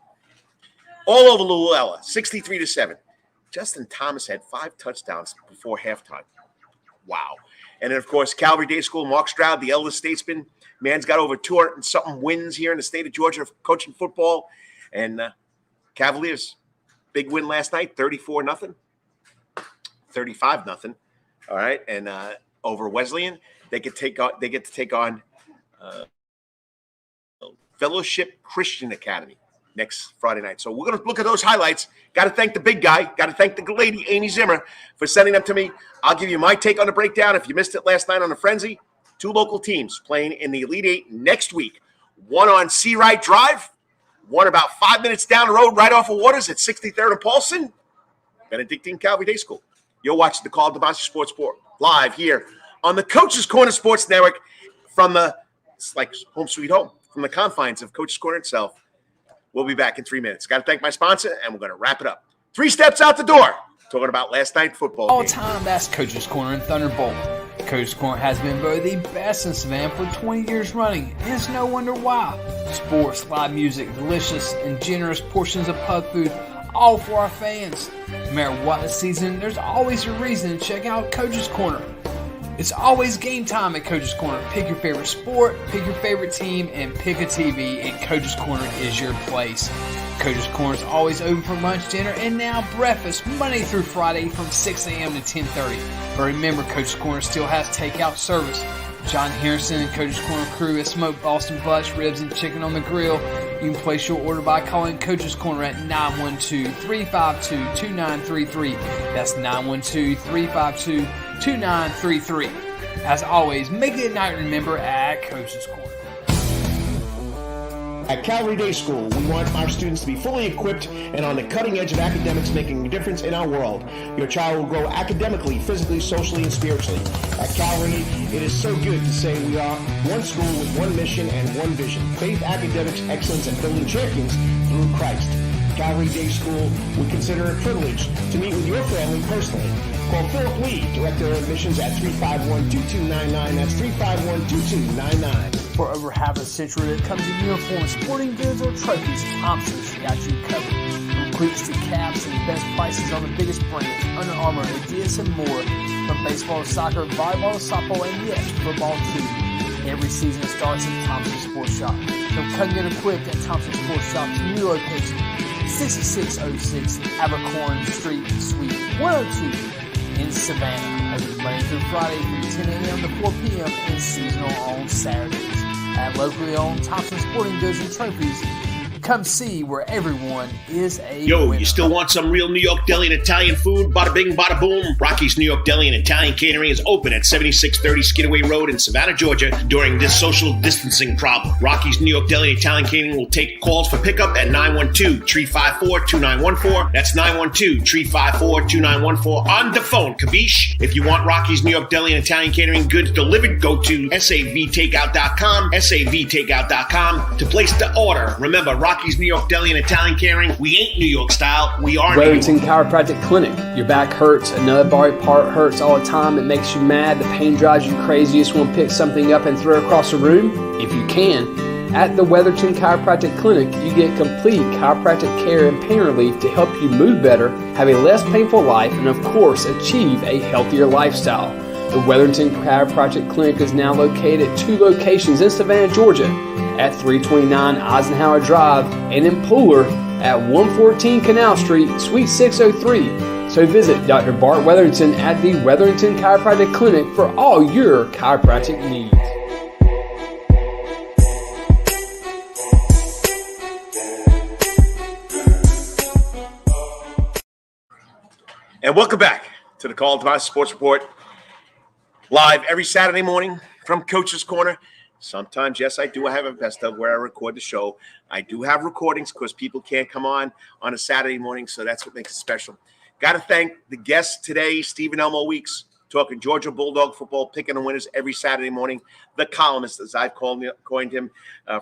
All over Luella, 63-7. Justin Thomas had 5 touchdowns before halftime. Wow. And then, of course, Calvary Day School, Mark Stroud, the elder statesman. Man's got over 200 and something wins here in the state of Georgia coaching football. And Cavaliers, big win last night, 34-0. 35-0. All right. And over Wesleyan, they get to take on Fellowship Christian Academy next Friday night. So we're going to look at those highlights. Got to thank the big guy. Got to thank the lady, Amy Zimmer, for sending them to me. I'll give you my take on the breakdown. If you missed it last night on the Frenzy, 2 local teams playing in the Elite 8 next week. One on Seawright Drive, one about 5 minutes down the road right off of Waters at 63rd and Paulson, Benedictine Calvary Day School. You're watching the Karl DeMasi Sports Report live here on the Coach's Corner Sports Network from it's like home sweet home, from the confines of Coach's Corner itself. We'll be back in 3 minutes. Got to thank my sponsor, and we're going to wrap it up. 3 steps out the door, talking about last night football. All time, that's Coach's Corner and Thunderbolt. Coach's Corner has been voted the best in Savannah for 20 years running, and it's no wonder why. Sports, live music, delicious and generous portions of pub food, all for our fans. No matter what the season, there's always a reason to check out Coach's Corner. It's always game time at Coach's Corner. Pick your favorite sport, pick your favorite team, and pick a TV, and Coach's Corner is your place. Coach's Corner is always open for lunch, dinner, and now breakfast, Monday through Friday from 6 a.m. to 10:30. But remember, Coach's Corner still has takeout service. John Harrison and Coach's Corner crew has smoked Boston butts, ribs, and chicken on the grill. You can place your order by calling Coach's Corner at 912-352-2933. That's 912-352-2933. As always, make it a night to remember at Coach's Corner. At Calvary Day School, we want our students to be fully equipped and on the cutting edge of academics, making a difference in our world. Your child will grow academically, physically, socially, and spiritually. At Calvary, it is so good to say we are one school with one mission and one vision: faith, academics, excellence, and building champions through Christ. Calvary Day School would consider it a privilege to meet with your family personally. Call Philip Lee, Director of Admissions, at 351-2299. That's 351-2299. For over half a century, when it comes to uniforms, sporting goods, or trophies, Thompson's got you covered. From cleats to caps and the best prices on the biggest brands, Under Armour, Adidas, and more. From baseball to soccer, volleyball to softball, and yes, football too. Every season starts at Thompson's Sports Shop. So come get equipped at Thompson's Sports Shop's new location, 6606 Abercorn Street, Suite 102 in Savannah. Open Monday through Friday from 10 a.m. to 4 p.m. and seasonal on Saturdays. At locally owned Thompson Sporting Goods and Trophies, come see where everyone is a winner. You still want some real New York deli and Italian food? Bada bing, bada boom. Rocky's New York Deli and Italian Catering is open at 7630 Skidaway Road in Savannah, Georgia during this social distancing problem. Rocky's New York Deli and Italian Catering will take calls for pickup at 912-354-2914. That's 912-354-2914 on the phone. Capiche? If you want Rocky's New York Deli and Italian Catering goods delivered, go to savtakeout.com, savtakeout.com to place the order. Remember, Rocky's New York Deli and Italian Catering, we ain't New York style, we are Wetherington New York. Chiropractic Clinic. Your back hurts, another body part hurts all the time. It makes you mad. The pain drives you crazy. You just want to pick something up and throw it across the room, if you can. At the Wetherington Chiropractic Clinic, you get complete chiropractic care and pain relief to help you move better, have a less painful life, and of course, achieve a healthier lifestyle. The Wetherington Chiropractic Clinic is now located at 2 locations in Savannah, Georgia, at 329 Eisenhower Drive, and in Pooler at 114 Canal Street, Suite 603. So visit Dr. Bart Wetherington at the Wetherington Chiropractic Clinic for all your chiropractic needs. And welcome back to the Karl DeMasi Sports Report, live every Saturday morning from Coach's Corner. Sometimes, yes, I do have a best of where I record the show. I do have recordings because people can't come on a Saturday morning, so that's what makes it special. Got to thank the guest today, Stephen Elmo Weeks, talking Georgia Bulldog football, picking the winners every Saturday morning. The Columnist, as I've coined him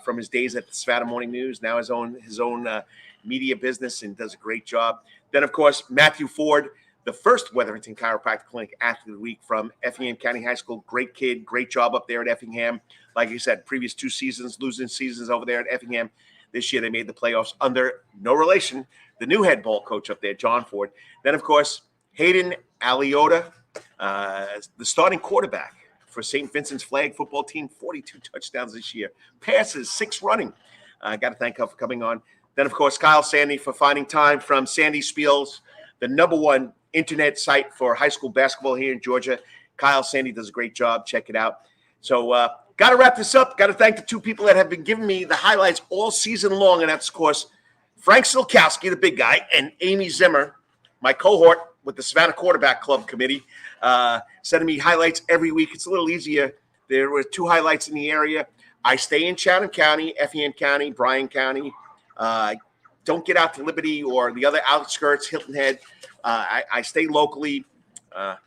from his days at the Savannah Morning News, now his own media business, and does a great job. Then, of course, Matthew Ford, the first Wetherington Chiropractic Clinic Athlete of the Week from Effingham County High School. Great kid, great job up there at Effingham. Like I said, previous 2 seasons, losing seasons over there at Effingham. This year they made the playoffs under no relation, the new head ball coach up there, John Ford. Then, of course, Hayden Aliotta, the starting quarterback for St. Vincent's flag football team, 42 touchdowns this year. Passes, 6 running. Got to thank her for coming on. Then, of course, Kyle Sandy for finding time from Sandy Spiels, the #1 internet site for high school basketball here in Georgia. Kyle Sandy does a great job. Check it out. So, got to wrap this up. Got to thank the 2 people that have been giving me the highlights all season long, and that's, of course, Frank Silkowski, the big guy, and Amy Zimmer, my cohort with the Savannah Quarterback Club Committee, sending me highlights every week. It's a little easier. There were 2 highlights in the area. I stay in Chatham County, Effingham County, Bryan County. Don't get out to Liberty or the other outskirts, Hilton Head. I stay locally.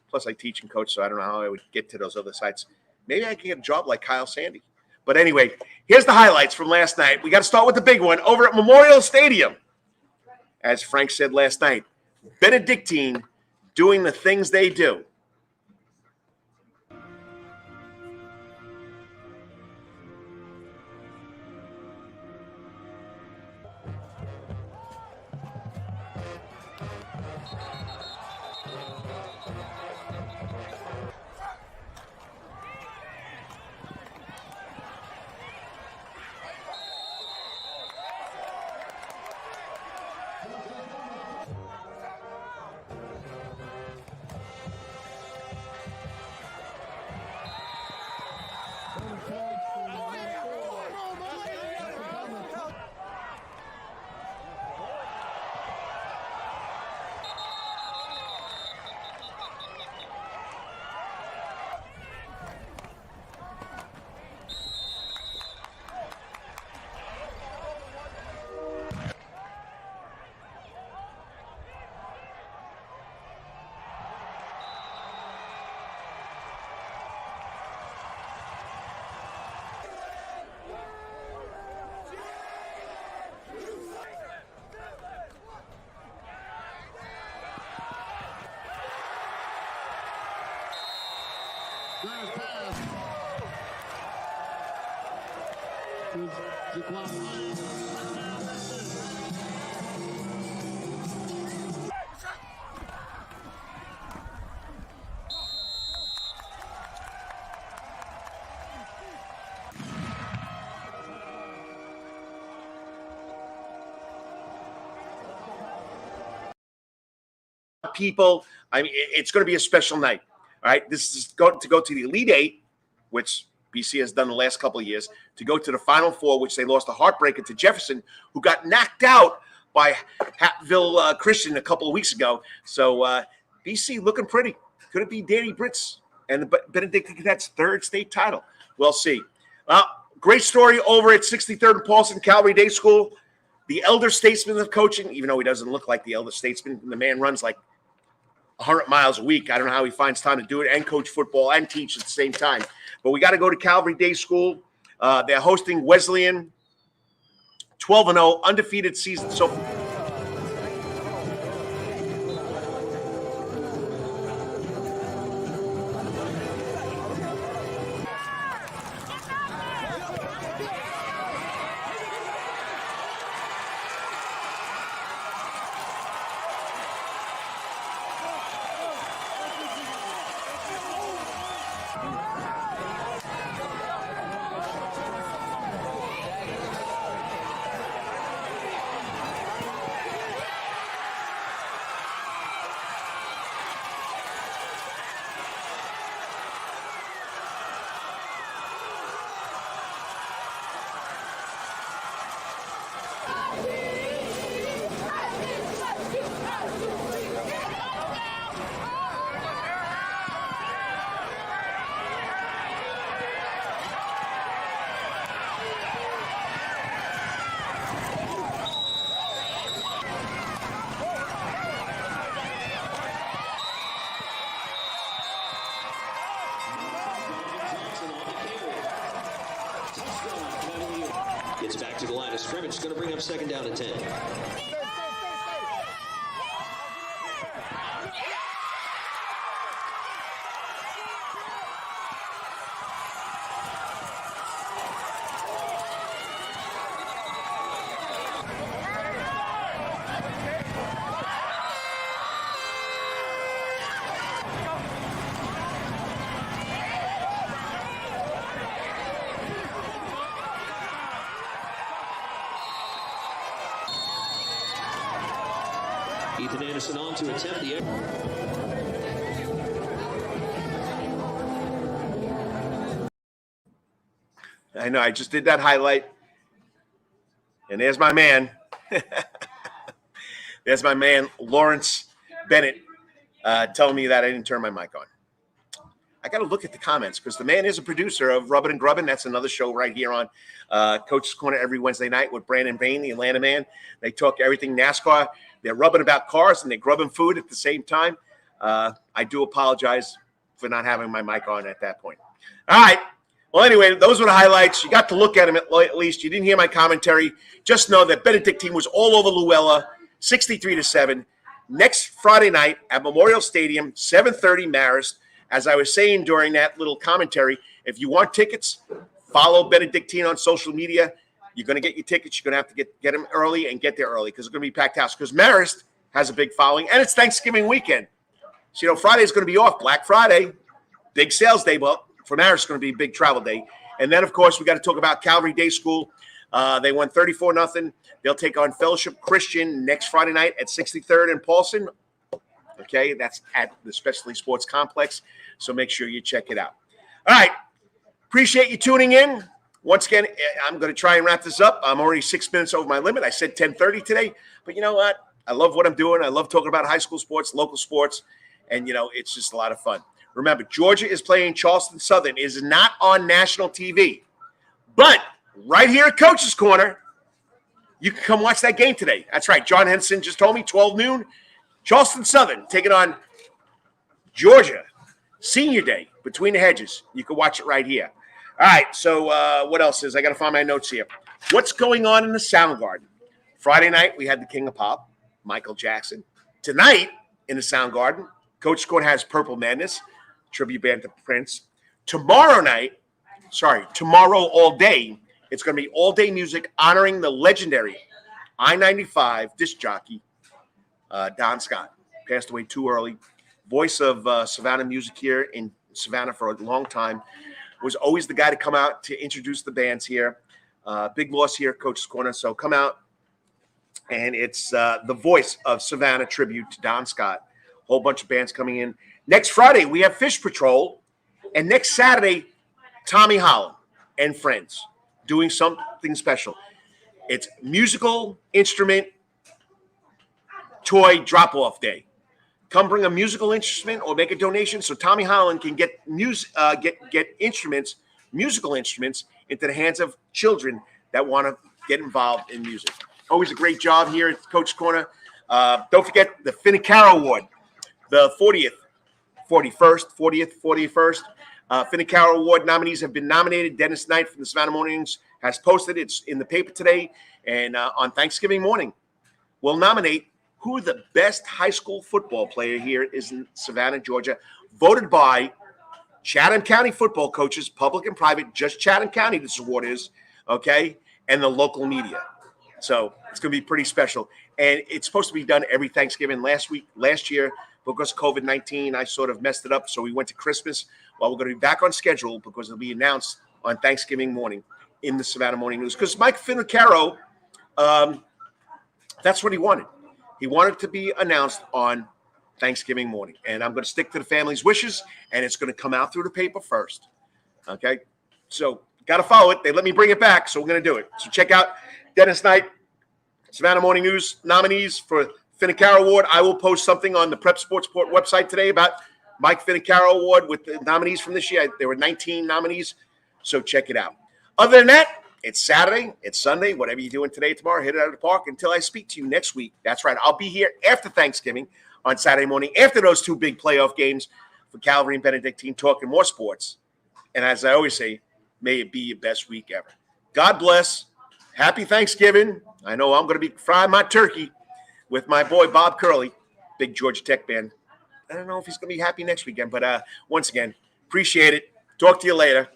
Plus, I teach and coach, so I don't know how I would get to those other sites. Maybe I can get a job like Kyle Sandy. But anyway, here's the highlights from last night. We got to start with the big one over at Memorial Stadium. As Frank said last night, Benedictine doing the things they do. People, I mean, it's going to be a special night. All right, this is going to go to the Elite 8, which BC has done the last couple of years, to go to the Final 4, which they lost a heartbreaker to Jefferson, who got knocked out by Hatfield Christian a couple of weeks ago. So BC looking pretty. Could it be Danny Britz and the Benedictine Cadets' 3rd state title? We'll see. Great story over at 63rd and Paulson Calvary Day School. The elder statesman of coaching, even though he doesn't look like the elder statesman, the man runs like 100 miles a week. I don't know how he finds time to do it and coach football and teach at the same time. But we got to go to Calvary Day School. They're hosting Wesleyan, 12-0, undefeated season so far. It's back to the line of scrimmage. It's going to bring up second down and 10. Ethan Anderson on to attempt the I know, I just did that highlight. And there's my man. There's my man, Lawrence Bennett, telling me that I didn't turn my mic on. I got to look at the comments because the man is a producer of Rubbin' and Grubbin'. That's another show right here on Coach's Corner every Wednesday night with Brandon Bain, the Atlanta man. They talk everything NASCAR. They're rubbing about cars and they're grubbing food at the same time. I do apologize for not having my mic on at that point. All right. Well, anyway, those were the highlights. You got to look at them at least. You didn't hear my commentary. Just know that Benedictine was all over Luella, 63-7. Next Friday night at Memorial Stadium, 7:30 Marist. As I was saying during that little commentary, if you want tickets, follow Benedictine on social media. You're going to get your tickets. You're going to have to get them early and get there early because it's going to be packed house. Because Marist has a big following, and it's Thanksgiving weekend. So, Friday is going to be off. Black Friday, big sales day. But for Marist, it's going to be a big travel day. And then, of course, we got to talk about Calvary Day School. They won 34-0. They'll take on Fellowship Christian next Friday night at 63rd and Paulson. Okay, that's at the Specialty Sports Complex. So make sure you check it out. All right. Appreciate you tuning in. Once again, I'm going to try and wrap this up. I'm already 6 minutes over my limit. I said 10:30 today. But you know what? I love what I'm doing. I love talking about high school sports, local sports. And, it's just a lot of fun. Remember, Georgia is playing Charleston Southern. It is not on national TV. But right here at Coach's Corner, you can come watch that game today. That's right. John Henson just told me 12 noon. Charleston Southern taking on Georgia. Senior Day, Between the Hedges. You can watch it right here. All right, so what else is? I got to find my notes here. What's going on in the Soundgarden? Friday night, we had the King of Pop, Michael Jackson. Tonight, in the Soundgarden, Coach Corner has Purple Madness, tribute band to Prince. Tomorrow all day, it's going to be all-day music honoring the legendary I-95 disc jockey, Don Scott. Passed away too early. Voice of Savannah music here in Savannah for a long time. Was always the guy to come out to introduce the bands here. Big loss here, Coach's Corner. So come out, and it's the voice of Savannah tribute to Don Scott. Whole bunch of bands coming in. Next Friday, we have Fish Patrol. And next Saturday, Tommy Holland and friends doing something special. It's musical instrument toy drop-off day. Come bring a musical instrument or make a donation so Tommy Holland can get instruments, musical instruments, into the hands of children that want to get involved in music. Always a great job here at Coach's Corner. Don't forget the Finicaro Award, the 41st Finicaro Award nominees have been nominated. Dennis Knight from the Savannah Mornings has posted. It's in the paper today. And on Thanksgiving morning, we'll nominate who the best high school football player here is in Savannah, Georgia, voted by Chatham County football coaches, public and private, just Chatham County this award is, okay, and the local media. So it's going to be pretty special. And it's supposed to be done every Thanksgiving. Last year, because of COVID-19, I sort of messed it up, so we went to Christmas. Well, we're going to be back on schedule because it'll be announced on Thanksgiving morning in the Savannah Morning News. Because Mike Finicaro, that's what he wanted. He wanted to be announced on Thanksgiving morning. And I'm going to stick to the family's wishes, and it's going to come out through the paper first. Okay? So, got to follow it. They let me bring it back, so we're going to do it. So, check out Dennis Knight, Savannah Morning News nominees for Finicaro Award. I will post something on the Prep Sports Report website today about Mike Finicaro Award with the nominees from this year. There were 19 nominees, so check it out. Other than that, it's Saturday, it's Sunday, whatever you're doing today, tomorrow, hit it out of the park until I speak to you next week. That's right. I'll be here after Thanksgiving on Saturday morning, after those two big playoff games for Calvary and Benedictine, talking more sports. And as I always say, may it be your best week ever. God bless. happy Thanksgiving. I know I'm going to be frying my turkey with my boy Bob Curley, big Georgia Tech fan. I don't know if he's going to be happy next weekend, but once again, appreciate it. Talk to you later.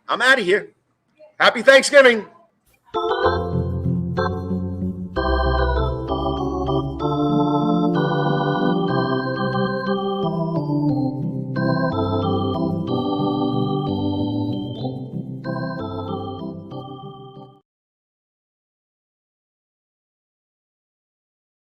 I'm out of here. Happy Thanksgiving.